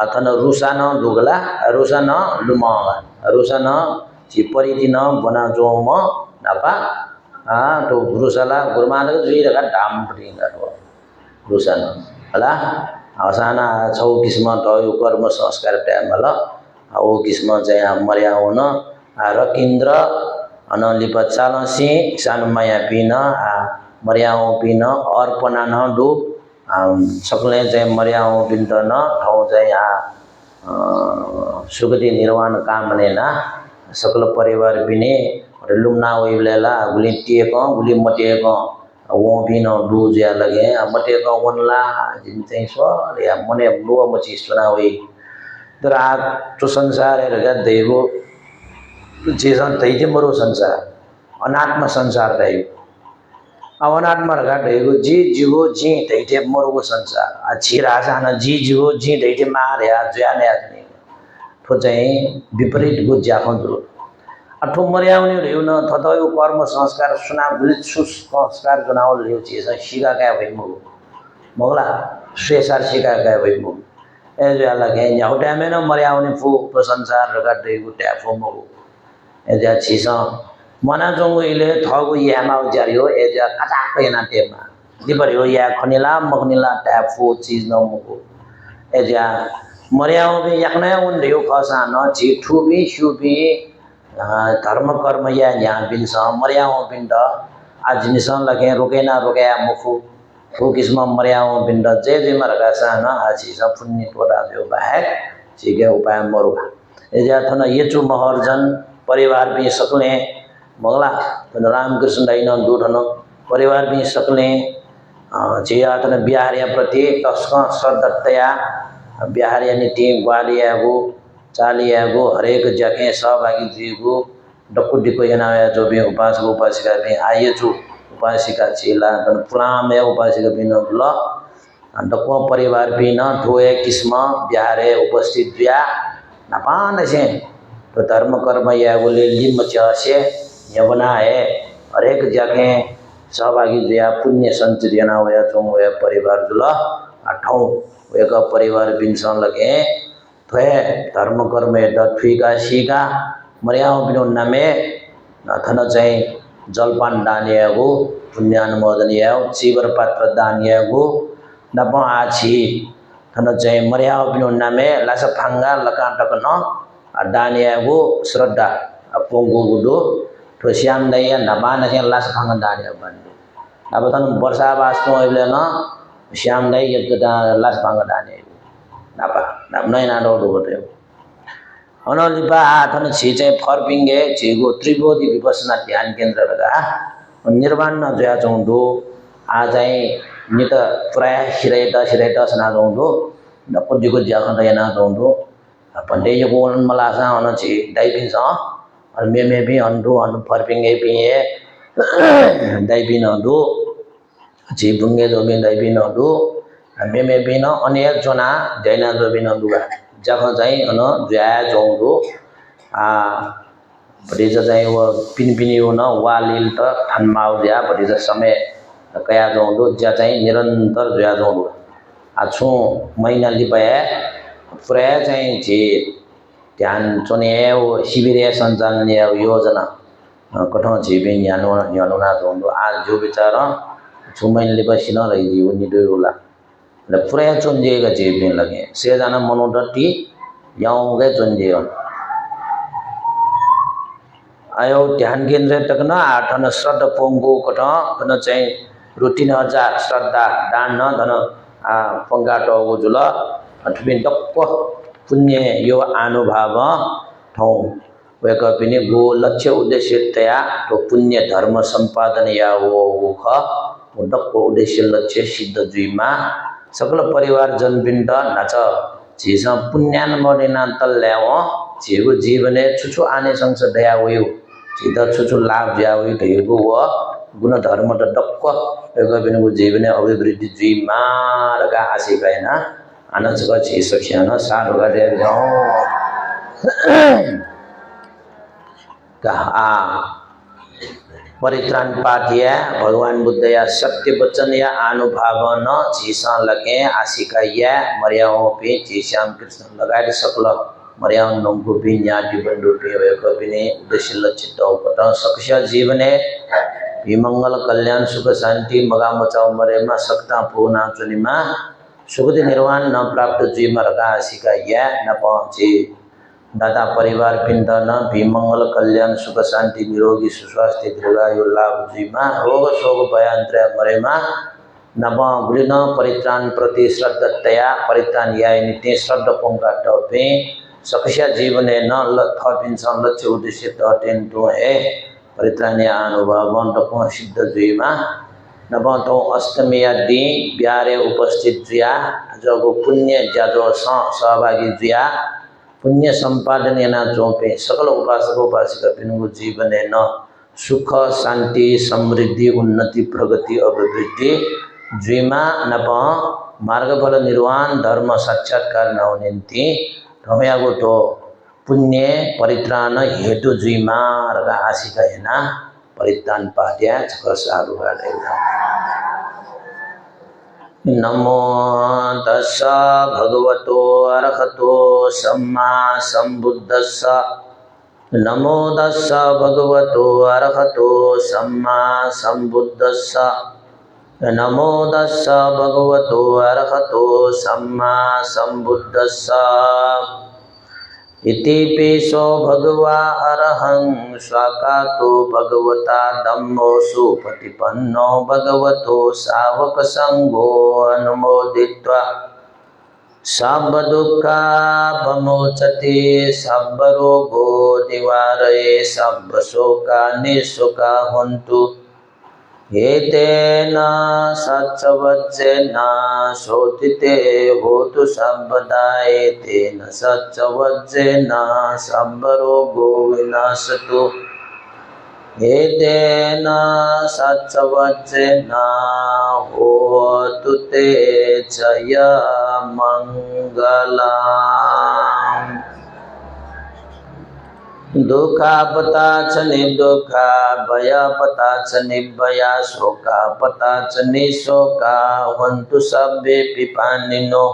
अथन रुसान दुगला रुसान लुमला रुसान छि परिदिन बना जोम नापा तो रुसला गुरमाद जुई रका दाम पटिंगा तो रुसान हला असाना छौ किस्म तयो कर्म संस्कार टाइमला ओ किस्म चाहिँ मर्या हुन र केन्द्र अनलिप चालसी सानमाया पिन मर्याओ पिन अर्पणा न दु सकले चाहिँ मर्याओ पिन त न ठौ चाहिँ सुगति निर्वाण कामने ना सकल परिवार पिने लुमना वेला गुली टिएको गुली मटिएको वो पिन दु ज्या लगे मटिएको वनला जिन चाहिँ सो या मने लो मची सुना वे दरा तो संसार है रगा देवो जेसन तैते मरो संसार अनात्म संसार दै अनात्म रगा दैगो जी जीवो जी तैते मरो संसार अछि राजा न जी जीवो जी तैते मारे आ ज्याने आदमी तो चाहिँ विपरीत गो ज्याखन जुल अठो मर्याउने रह्यो न थतयो कर्म संस्कार सुना बुलित संस्कार जुनाओ लियो चीज शिका का भई मगला श्रेषार शिका का भई मो ए ज्या लगे न्याउटा में न मर्याउने फु संसार रगा दैगो ट्याफो मो ए ज्या छिस मना जोंगो इले थगो यामाउ ज्यारियो ए ज्या कचा कैना टेमा दिपरियो या खनिला मगनिला ट्याफो चीज न मो ए ज्या मर्याओ बे यखना उन दियो खसा न छि ठुबी सुबी धर्म कर्म या यहाँ बिन मर्याओ बिन आज निसन लगे रोकेना रोकया मुफु Fukisma Mariam Binda Jadi Margasana Achisa Punni Toda Bahek Chiga Upaya Moruga Ejathana Yechu Maharjan परिवार भी सकले मगला राम कृष्ण दाइन दूधन परिवार भी सकले चियातन बिहारिया प्रति तस्क श्रद्धतया बिहारिया नीति ग्वालियागु चालियागु हरेक जगह सहभागी जीगु डक्कु डिको जनाया जो भी उपासक उपासिका भी आये छु उपासिका चिला तन पुराम या उपासिका भी न ल डक्कु परिवार भी न थोए किस्म बिहारे उपस्थित दिया नपान से तो धर्म कर्म या बोले लिम्ब से यवना है हर एक जगह सहभागी दिया पुण्य संचरिया होया चों होया परिवार जुला आठों एक परिवार बिनसन लगे तो है धर्म कर्म दत्विका सीगा मर्यादा बिनो नमे थन चाहिँ जलपान दानियागु पुण्यानुमोदनियागु चिवर पात्र दानियागु नप आछि थन चाहिँ मर्यादा बिनो नमे लासा फांगा लकाटक न दानियागु श्रद्धा पोंगु गुदो तो श्याम दैया नबान से लास फांगा दानिया बन्du अब तन वर्षा वास्तव अहिले न श्याम दै यता लास फांगा दानिया नपा ननै नाडो दोगो अनलिपा थन छि चाहिँ फर्पिंगे छिगो त्रिबोधि विपස්සना ध्यान केन्द्र लगा निर्वाण न जया चौंदो आ चाहिँ नित प्राय सिरेता सना चौंदो नपदिको ज्याखन दैना चौंदो पंडे जो कोन मलासा होना चाहिए डाइबिन सा और मे भी अंडू अनु फर्पिंगे भी है डाइबिन अंडू जी बुंगे जो भी डाइबिन अंडू मे भी ना अनेक जना जैना जो भी अंडू का जगह जाए अनु जाया जोंडू बड़े जाए वो पिन वो ना वालिल तो थन्माउ जाया बड़े समय कया जोंडू जाए निरंतर जाया जोंडू अच्छों महीना लिपाया प्राय चाहिँ जे ध्यान चुने शिविर सञ्चालन योजना कठों जीवी न्यानुना जोंदो आज जो विचार छुमैन लिपसी न रही जीव निडोला ल प्राय चुन्जेगा जीवी लगे से जाना मनोदट्टी याउँगे चुन्जेगा आयो ध्यान केन्द्र तक न आठन श्रद्धा पोंगो कठों कन चाहिँ रुटिन हजार श्रद्धा दान न धन पंगाटो जुल अथविन डक्को पुण्य यो अनुभव ठौ वेक पिने गो लक्ष्य उद्देश्य तया तो पुण्य धर्म संपादन या वो ख डक्को उद्देश्य लक्ष्य सिद्ध जुइमा सकल परिवार जनबिन्द नाच झिस पुण्यान मरेना तल्याव झिगो जीवने छुछु आने संस दया होयो झिद छुछु लाभ ज्या होयो ढेगो व गुण धर्म त डक्को वेक पिने गो जीवने अभिवृद्धि जुइमा रका आसी गएना आनंद का चीज सख्याना साधु का देव जाओ कहा परित्राण पाठिया भगवान बुद्ध या सत्य वचन या अनुभव न जीसा लगे आशिका या मर्याओं पे जीश्याम कृष्ण लगाए सकल मर्याओं नंगु भी न्याटी बंडु पे वे कभी ने उद्देश्य लक्ष्य तो पता सक्ष्य जीवने विमंगल कल्याण सुख शांति मगा मचाओ मरे मा सकता पूना चुनिमा सुखद निर्वाण न प्राप्त जीव रका आशिका या न पहुँचे दादा परिवार पिंड न विमंगल कल्याण सुख शांति निरोगी सुस्वास्थ्य दीर्घायु लाभ जीवमा रोग शोक भयांतर मरेमा नव गुण परित्राण प्रति श्रद्धतया परित्राण या नित्य श्रद्ध पोंगा टपे सक्ष्य जीवने न थपिन्छ लक्ष्य उद्देश्य तटेन तो है परित्राण या अनुभव डको सिद्ध जीवमा नव तो अष्टमी दी ब्यारे उपस्थित जुया जगो पुण्य जादो सहभागी जुया पुण्य संपादन ना चौपे सकल उपासक उपासिका पिनुगो जीवन न सुख शांति समृद्धि उन्नति प्रगति अभिवृद्धि जुइमा नप मार्गफल निर्वाण धर्म साक्षात्कार नहुनिन्ति धमयागो तो पुण्य परित्राण हेतु जुइमा रका आशिका हेना परित्राण पाट्या चक्रसारु गाडेला नमो तस्स भगवतो अरहतो सम्मा सम्बुद्धस्स नमो तस्स भगवतो अरहतो सम्मा सम्बुद्धस्स नमो तस्स भगवतो अरहतो सम्मा सम्बुद्धस्स इति पिशो भगवा अरहं स्वाकातो भगवता धम्मो सुपतिपन्नो भगवतो सावक संघो अनुमोदित्वा सब दुःखा विमोचति सब रोगो निवारये सब शोका निशोका हन्तु एतेन सच्चवच्चेन शोधिते होतु सर्वदा एतेन सच्चवच्चेन सब रोगो विनाशतु एतेन सच्चवच्चेन होतु ते जयमङ्गलम् दुःखापता च निर्दुःखा भयापता च निर्भया शोकापता च निशोका हन्तु सर्वे पिपानिनो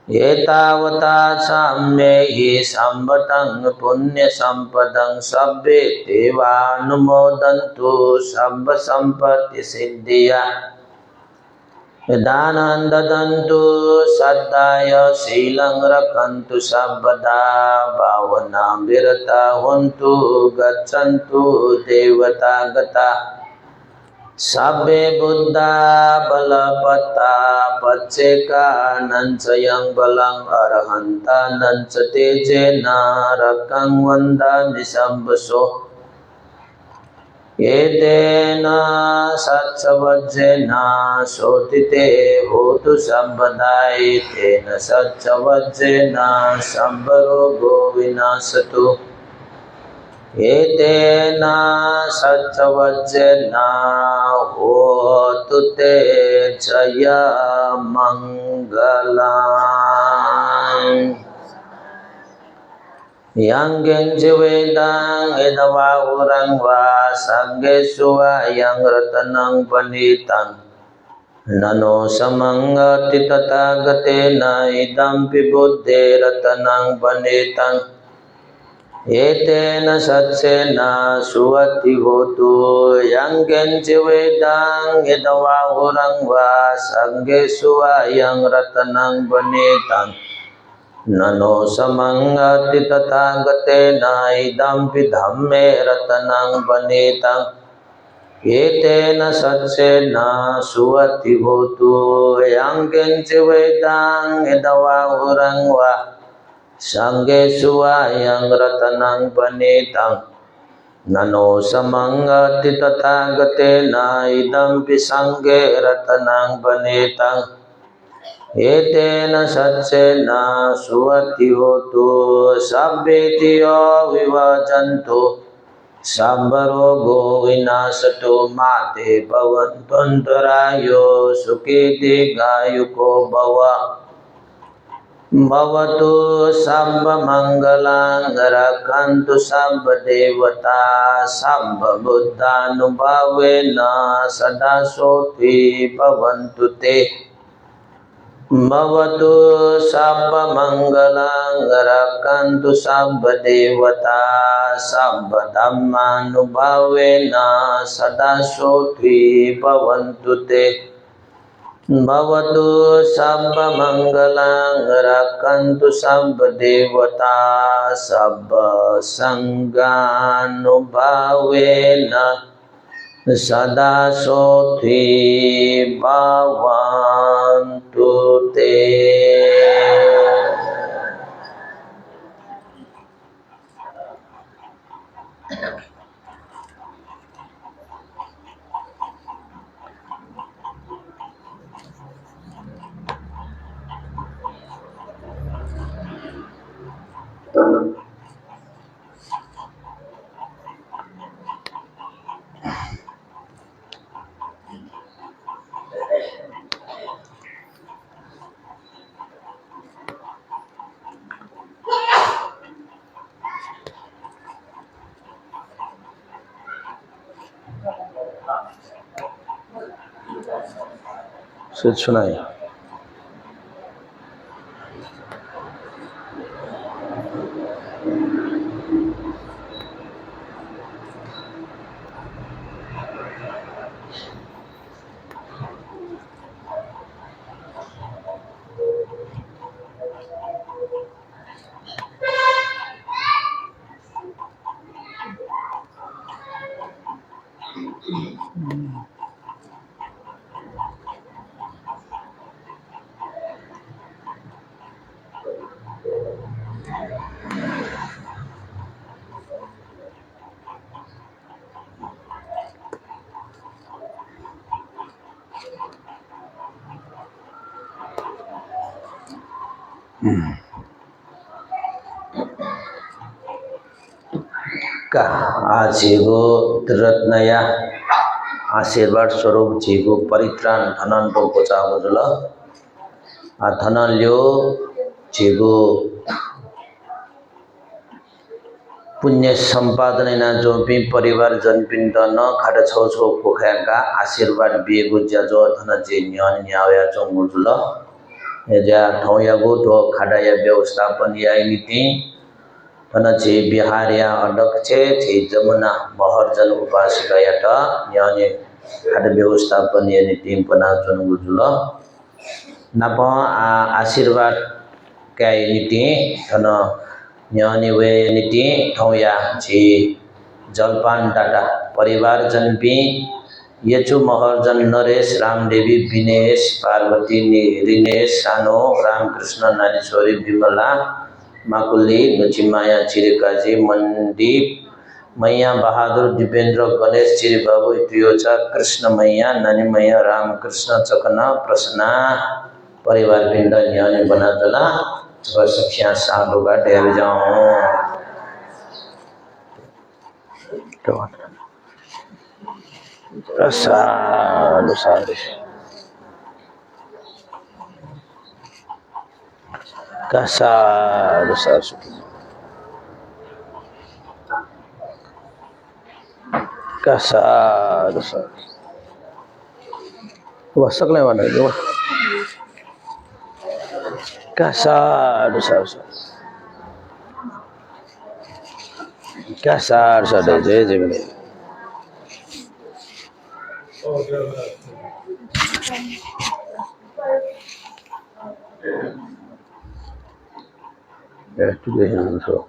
एतावता साम्ये हि सम्पतं पुण्यसम्पदं सर्वे देवानुमोदन्तु सर्वसम्पत्तिसिद्धिया दानं ददन्तु श्रद्धाय शीलं रक्षन्तु सर्वदा भावना विरता हन्तु गच्छन्तु देवता गता सर्वे बुद्धा बलवत्ता पच्चेका नञ्चयं बलं अरहन्ता नञ्च तेजेन रकं वन्दामि सर्वशो एतेन सच्चवच्चेन शोधिते होतु सर्वदा एतेन सच्चवच्चेन सर्वरोगो विनाशतु एतेन सच्चवच्चेन होतु ते जयमङ्गलम् yang genji wedang edawa urang wa sangge suwa yang ratanang panitang nano samangati tatagatena idampi buddhe ratanang panitang etena satsena suwati hotu yang genji wedang edawa urang wa sangge suwa yang ratanang panitang ननो समंगति तथागतेना इदम्पि धम्मे रत्नं वनेतं एतेन सत्सेन सुवति होतु यं किञ्च वेदां यदवाहुरं वा संगे सुवायं रत्नं वनेतं ननो समंगति तथागतेना इदम्पि संगे रत्नं वनेतं एतेन सत्सेन सुवति होतु सब्बेतियो विवचन्तु सर्वरोगो विनाशतो माते भवन्तुन्तरायो सुखे दीर्घायुको भव भवतु सर्वमङ्गलं रक्षन्तु सर्वदेवता सर्वबुद्धानुभावेन सदा सोऽपि भवन्तु ते भवतु सर्वमङ्गलं रक्षन्तु सर्वदेवता सर्वधर्मानुभावेन सदा सोऽपि भवन्तु ते भवतु सर्वमङ्गलं रक्षन्तु सर्वदेवता सर्वसङ्गानुभावेन सदा सोऽपि भवन्तु ते। सुनाई का આ જીગો રત્નયા આશીર્વાદ સ્વરૂપ જીગો પરિત્રાણ ધનન પહોંચા બદલ આ ધન લ્યો જીગો પુણ્ય સંપાદનના જો બી પરિવાર જનપિંડ ન ખાડે છો છો પોખાયા આશીર્વાદ બે ગુજ્યા જો ધન જે જ્ઞાન ન્યાવ્યા જો મુજલ એ જ્યાં ઠોયા ગોઠો ખાડાયા વ્યવસ્થાપન યાય નીતિ અને જે બિહાર્યા અડક છે જે જમના મહર્જન ઉપાસિકાયા ન્યાને ખાડે વ્યવસ્થાપન યાની ટીમ પનાચન ગુજલ ના પણ આ આશીર્વાદ કાય નીતિ અને ન્યાની વે નીતિ ઠોયા જે જલપાન ટાટા પરિવાર જનપી યચુ મહર્જન નરેશ રામદેવી વિનેશ પાર્વતી રીનેશ સાનો રામકૃષ્ણ નારીશ્વરી વિમલા माकुली नचिमाया चिरकाजी मंदीप मैया बहादुर दीपेंद्र गणेश चिरी बाबू त्रियोचा कृष्ण मैया नानी मैया रामकृष्ण चकना प्रसन्ना परिवार पिंड न्याने बना दला सख्या सालों का डेव जाऊं साधु साधु kasar besar kasar besar wah sakle mana itu wah kasar besar kasar sada je bene itu dia yang so.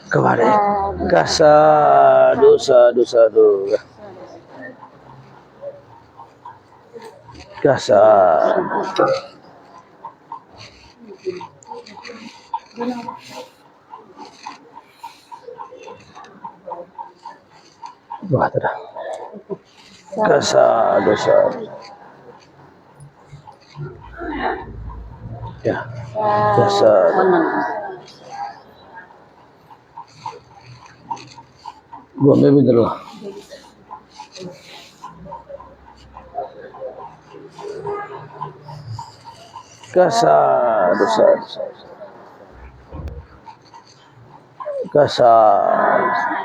Kemarin kasa dosa kasa wah tada kasa dosa ya biasa gua ambil dulu kasar dosa kasar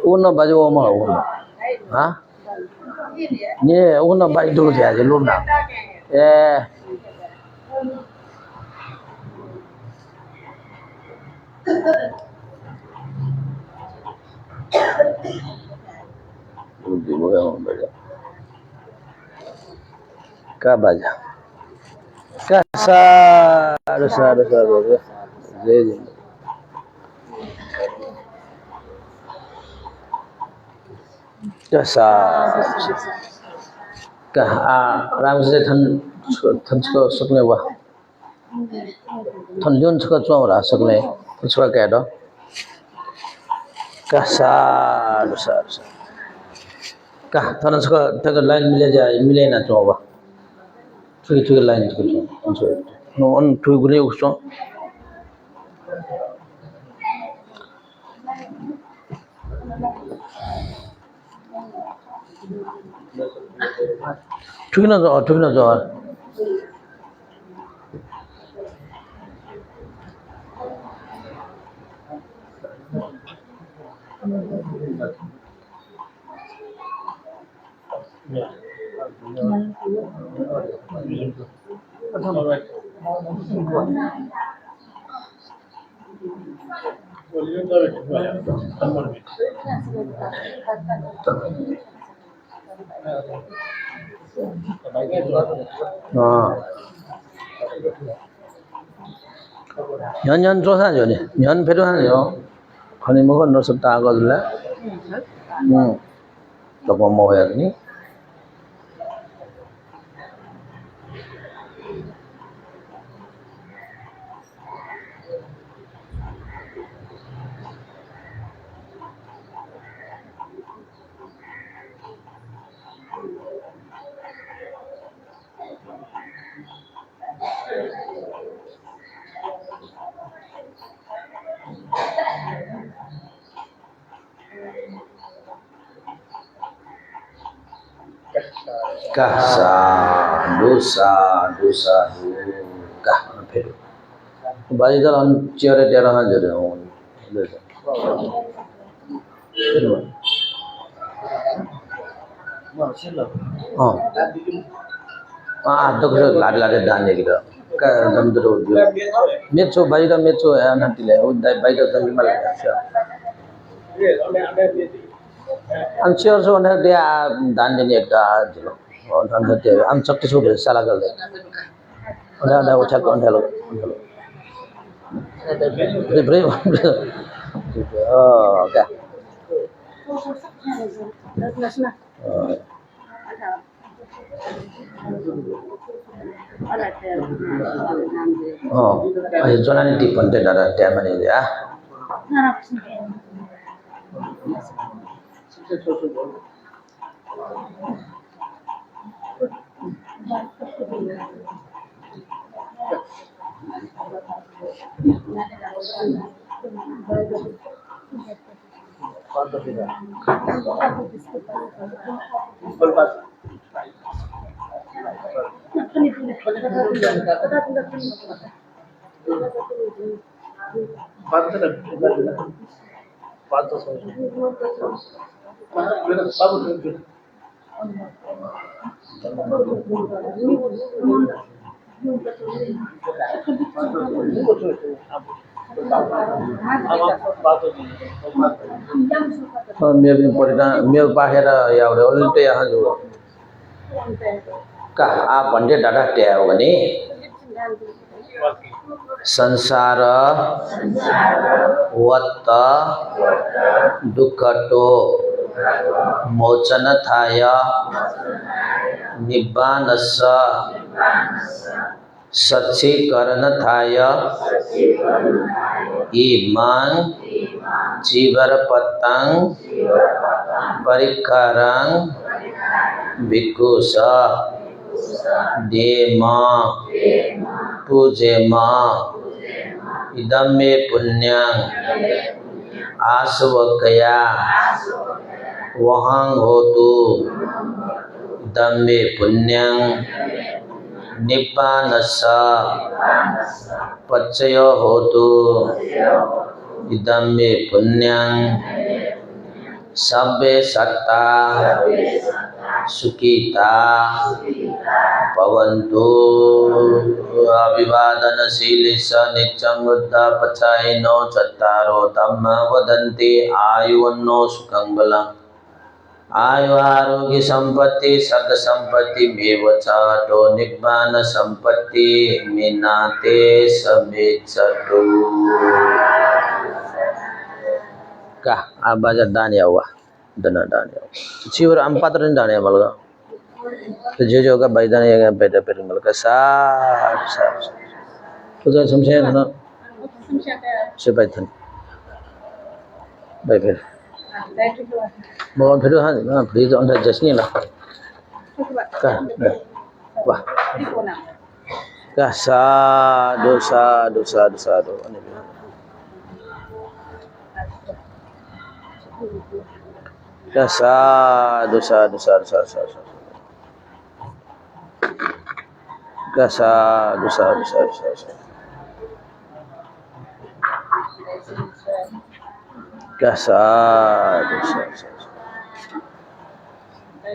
Una baju oma una, ha? Ni una baju dulu saja belum nak. Belum bukan baju. Kah baju? Kasar, jadi. Kasar. Kah ram se thân cho सकने वा. thân liun cho cho ra सकने कुछ का कह दो. Kasar. Kah thân cho तक line मिले ना cho वा. Cuy lain gitu. No on cuy gune usong. Cuy na jo. Nyan trosa jo ni. Nyan pedo han jo. Khani mo no sutta ko dula. To ko mo ya ni. Kasa dosa ka pedo. Bali dalam ciara ciara han jo de. तो कुछ लाडे लाडे डालने की तो का दम तो road दियो मेचो है नंटी ले वो बाई तो दम मल अच्छा हम श्योर सो ने दे दान देने एक दा जिलो और दान देते हम चक्के सो साला कर दे उन्हें वो चक्के उन्हें लो ब्रे क्या ayo jalan di pantai darat tiap ini ya. Mil bahera ya udah oleh ya juga. Kah pandai dadah dia ini sansara watta dukkhato mochana thaya nibbanassa satchi karana thaya iman jivarapatang parikkarang bhikkhusa dema pujema idamme punyang asvakaya wahang hotu idamme punyang nibbanassa paccayo hotu idamme punyang sabbe satta sukita pavantu abhivadana silisa nityam buddha pacayino cattaro dhamma vadanti ayuvanno sukhang balang ayu arogya sampatti sadda sampatti mevaca do nibbana sampatti minate sabecatu kah abaja dan ya wah dana dan ya ciur empat rendah ya malga tujuh juga bayi dan yang beda beda malga sah tujuh sampai mana siapa itu bayi beda mau beda han beda orang jasnya lah kah wah kah dosa dosa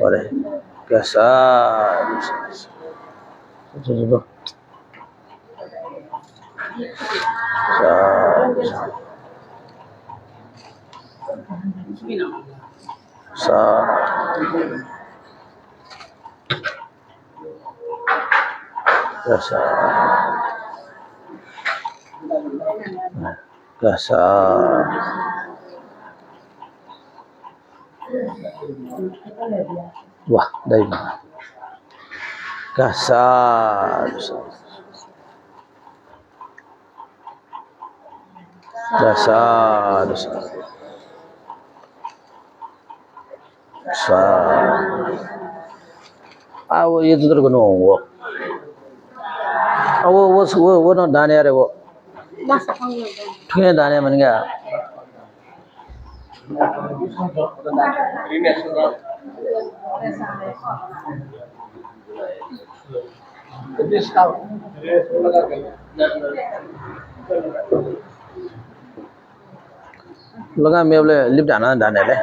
boleh Kasa. Wah, đây mà. Kasa. Kasa. Sa. वो ये तो तेरे को no वो वो ना दाने आ रहे वो ठुए दाने बन गया लगा मैं बोले लिफ्ट आना दाने ले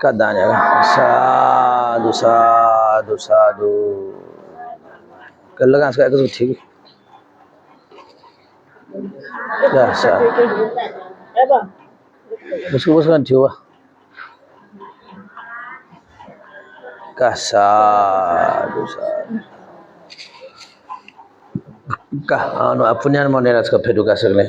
का दाने साधु साधु साधु कर लगा इसका कुछ ठीक क्या सा उसको उसका ठीक हुआ का साधु साधु का anu apunya mau neras ke peduka sekali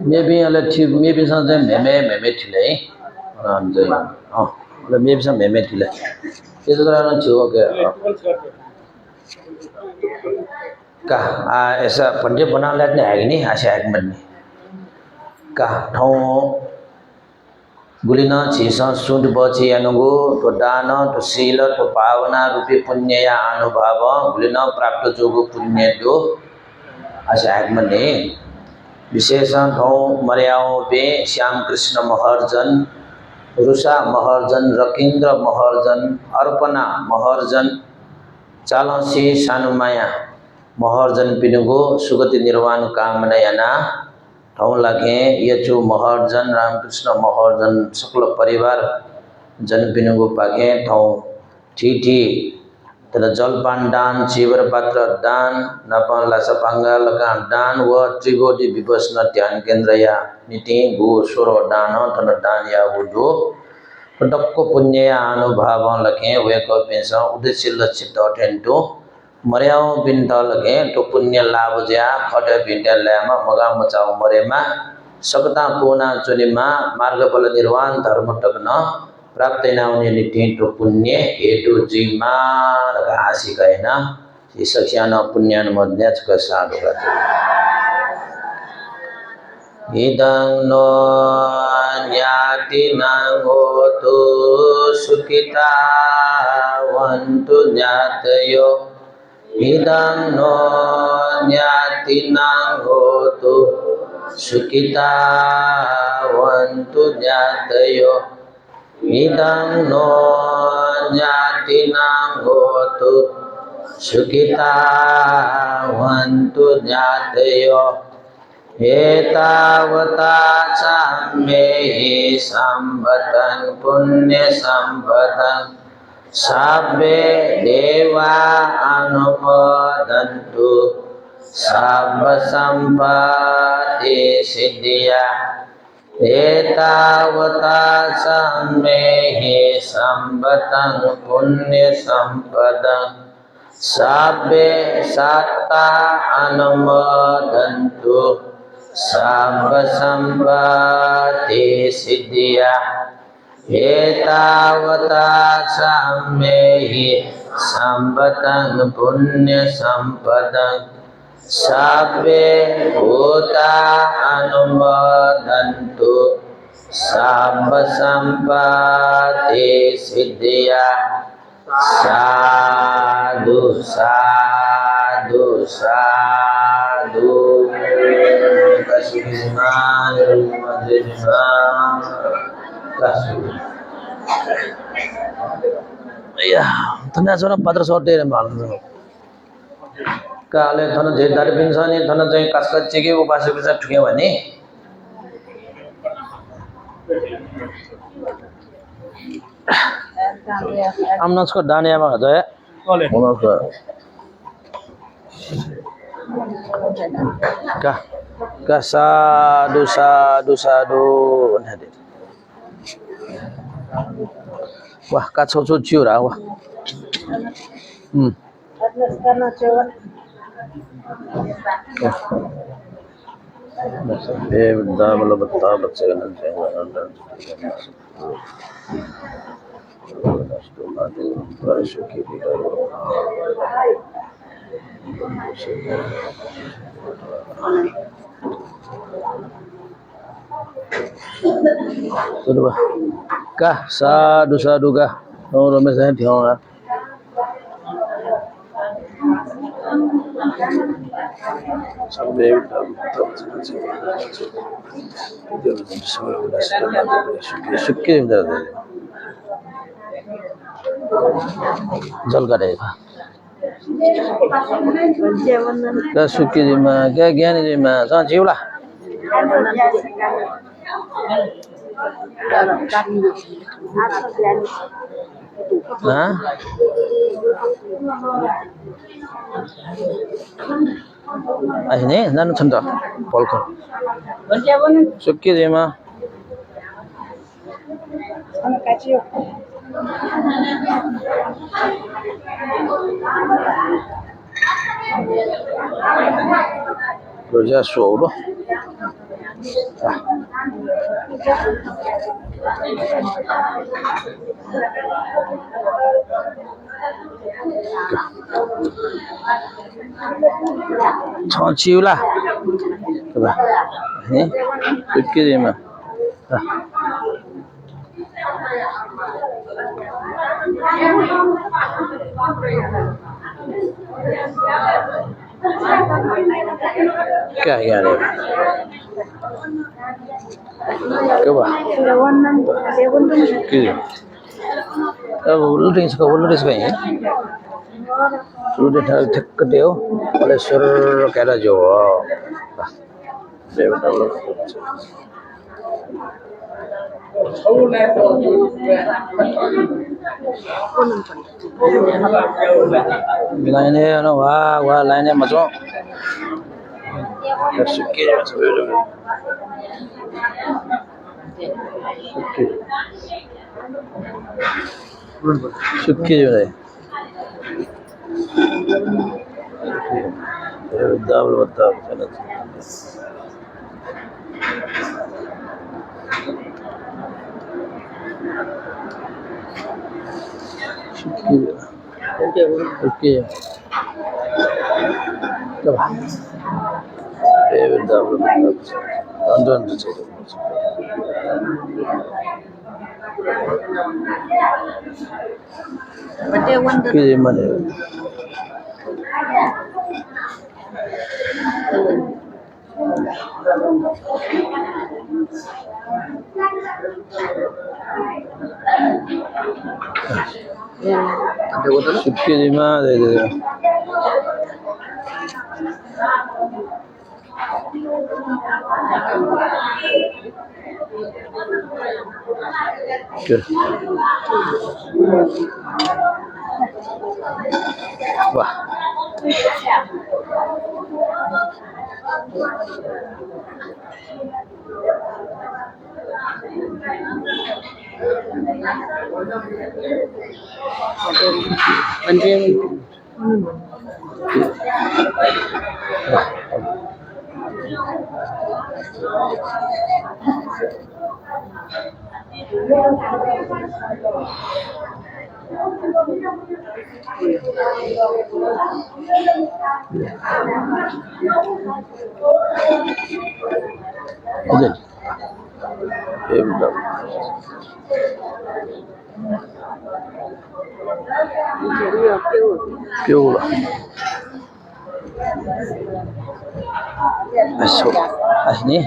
maybe something meme tilai oh maybe some meme tilai itu kan cuci ke kah ऐसा पंडित बना लेते हैं नहीं आशा एक मन में kah thau gulina chisa sund bachi anugo to dana to sila to pavana rupi punya ya anubhava gulina prapta jogo punya do आशा एक मन में विशेषण थौ मर्याओं पे श्याम कृष्ण महर्जन रुषा महर्जन रकीन्द्र महर्जन अर्पणा महर्जन चालसी सानुमाया महर्जन पिनुगो सुगति निर्वाण कामनायना ठौ लागे यचु महर्जन रामकृष्ण महर्जन शुक्ल परिवार जन पिनुगो पागे ठौ ठीठी तर जलपान दान चिवर पात्र दान नपन लासपांगा लगा दान व त्रिगोटी विपसना ध्यान केंद्र या नीति गु सुरो दान तन दान या वुदो पटक्को पुण्य या अनुभव लगे वे को पेशा उद्देश्य लक्षित अटेंटो मर्याओ बिंदा लगे तो पुण्य लाभ जा फट बिंदा लामा मगा मचाओ मरेमा सकता पूना चुनिमा मार्ग बल निर्वाण धर्म टकना प्राप्त नाउनी नीति तो पुण्य हेतु जीमा रहासी कहना इस सख्याना पुण्यान मध्याच का साधु करते इदं नो न्याति नांगो तो सुखिता वंतु न्यातयो इदं नो न्याति नांगो तो सुखिता वंतु न्यातयो इदं नो ज्ञातिनां होतु सुखिता वन्तु ज्ञातयो एतावता साम्येहि सम्पतं पुण्य सम्पतं साब्बे देवा अनुमोदन्तु साब्ब सम्पत्ति सिद्धिया एतावता सम्मेहि सम्पतं पुण्य सम्पदं साब्बे सत्ता अनुमोदन्तु साब्ब सम्पत्ति सिद्धिया एतावता सम्मेहि सम्पतं पुण्य सम्पदं साब्बे भूता अनुमोदन्तु साब्ब सम्पत्ति सिद्धिया साधु साधु साधु या तन्ना सोना पत्र सोटे रे माल काले थन जे दार पिंसानी थन चाहिँ कास्कच्चेके उपास ठुक्यो भने Am not got Dania Mother. One of the Sadu Sadu Sadu. Wah, kat so chura. Double kah sadu sadu kah no me saya diong sampai suki jal ka रहेगा क्या सुकी जी में क्या ज्ञानी जी में सा जीवला हाँ ini nanu canda polko suki जी में Roja solo. Chọn chiếu là, các bạn, này, cái gì mà, cái này, các bạn, cái gì, lulutin sekali, lulutin hal terkadeu, oleh sur kera Jawa, Bila ini, wah, lainnya macam, suki, suki juga, double, Okay. Coba. Double. Tonton saja. Okay, mana? Suki di mana itu? Okay. Wah. Izin. Belum. Piu lah. Masuk. Ini.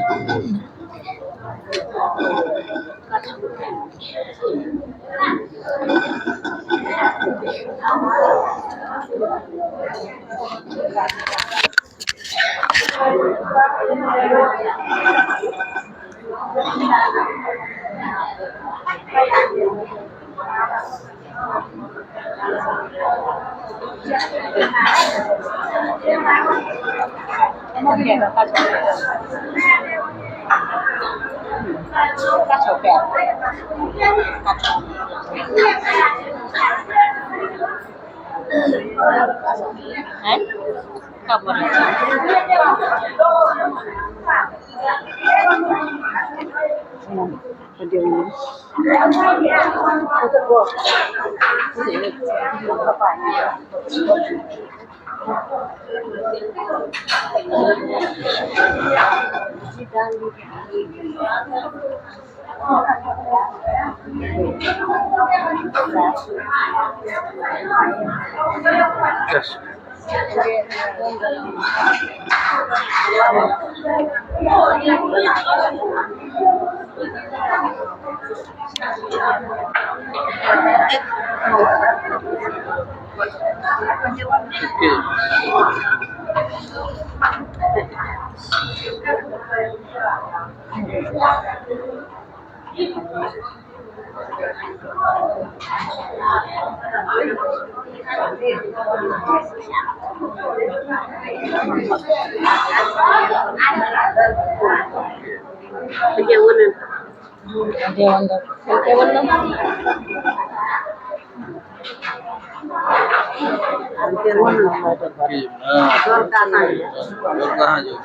Yes. कहाँ जो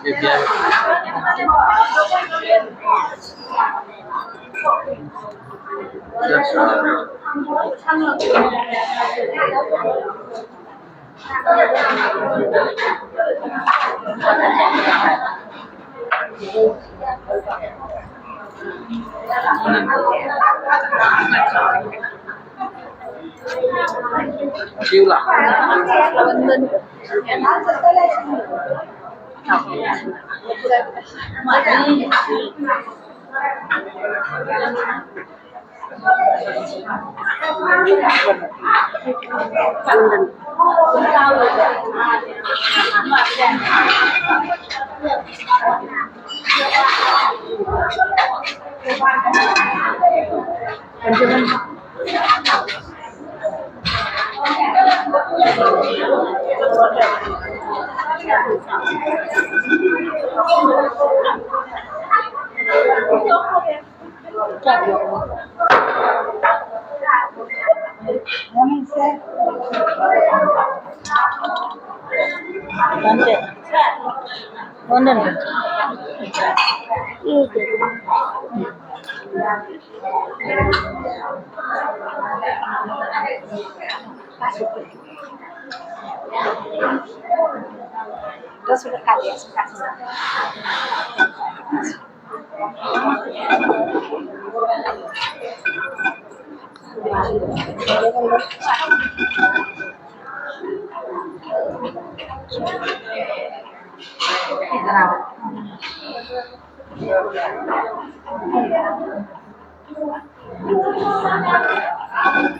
chiêu là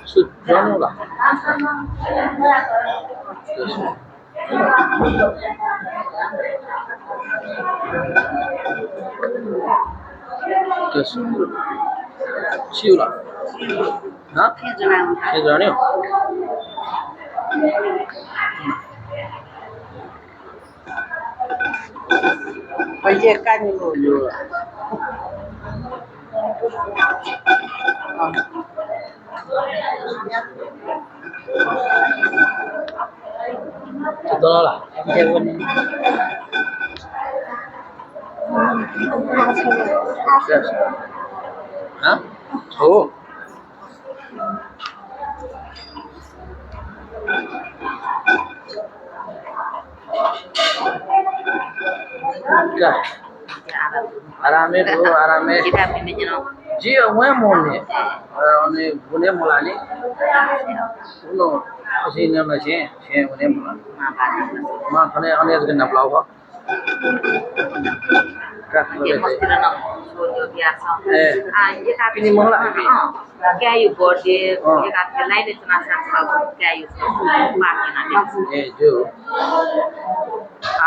Sujano lah. Terus chiêu lah. Hah? Sujano. Oye, caño. Itu lah. Yes. Hah? Oh. Dah. Arame dulu, arame. Jia wemone. Oni bune mulani. Uno. Asi nama sih, sih bune mulani. Ma kane ane dengan belau kok. Dia mesti renang. So dia biasa. Dia kata Ini mohon lah. Kayu body, dia kata lain itu nasi asal kayu. Pakai nanti. Jo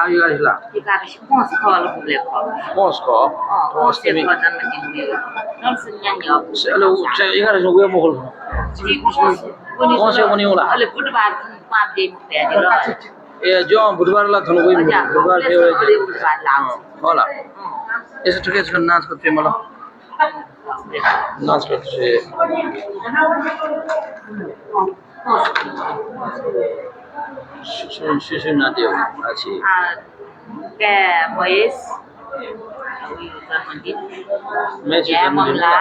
ayo lah Dia kata si pons kalau boleh kau. Moscow Pons dia kau dan macam ni. Nol senyap jawab. Hello saya ingat ada gue mohon Pons yang mana lah Oleh budak baru dia mesti ada. जो बुधबार ला थन कोई बुधबार pay हो जाए budak langsung. होला ऐसे ठुके छ नाच करते मला नाच करते शिशु नाट्य अछि Kayak Mois, मैं ya Mamla,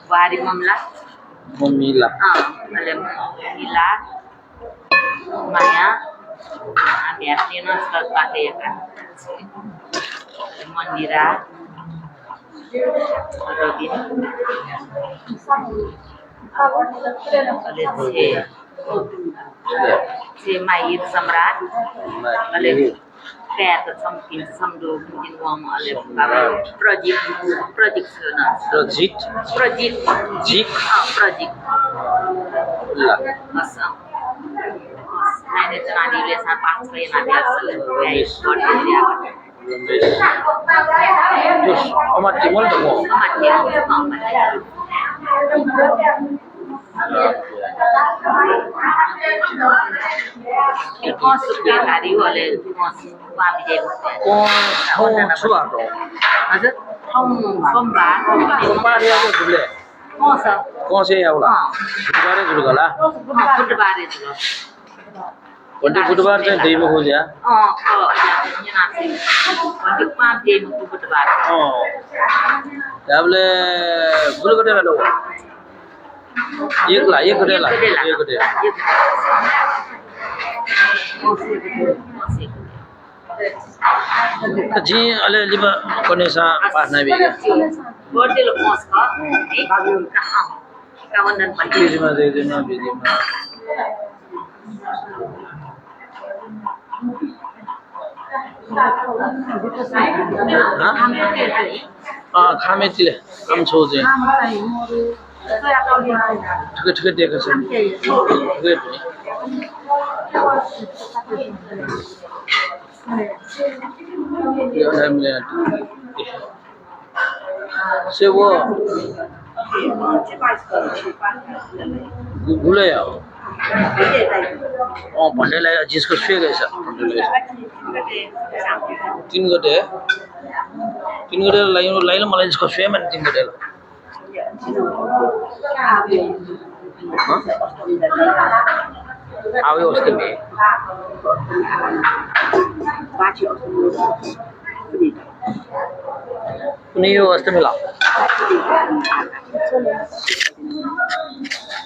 Wari Mamla, मम्मीला oleh Mila, Maya, biar ni non selalu pakai ya kan, Mandira, Robin, oleh si Mayit Samrat, oleh kayak tersamping samdo mungkin uang oleh project sana. project jik Project. ला Masa. Nah, ini cuma di lesan pas kaya nanti asal kayak body dia. terus omat timul demo Mati mau mati. Masuk ke hari oleh masuk babi dia. kong suar do Maksud somba par ya जो बुले masa कौन से या बोला बुधबार जुड़ गला budak itu. Bunty बुधबार से दही में हो गया Kalau ini nasi. Untuk babi dia mau budak. याबले बुल कटे ला दो एक कटे ला जी अले लिबा कोने सा पासना भी गया Bodi lepas kok. Kawan dan pagi. बीच में दे देना बीच में हाँ खामे तिले हम सोचे ठुके देखा से ठुके ये है मिले से वो भूले यार पंडे लाया जिसको छुए गए सर तीन गटे लाइन मलाई जिसको छुए मैंने 3 गटे ला आवे उसके में नहीं वो वास्ते मिला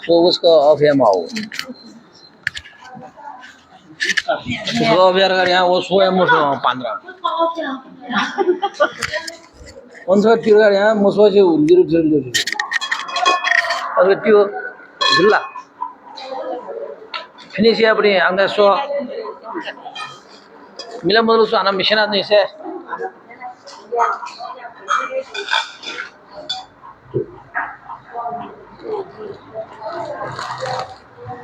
वो उसको ऑफ है माओ उसको ऑफ यार कर यहाँ वो सोए मुझे 15 कौन सा तीर कर यहाँ मुझे जो दिल अगर त्यो जिल्ला फिनिश या अपने अंदर सो मिला मतलब सो आना मिशन आदमी से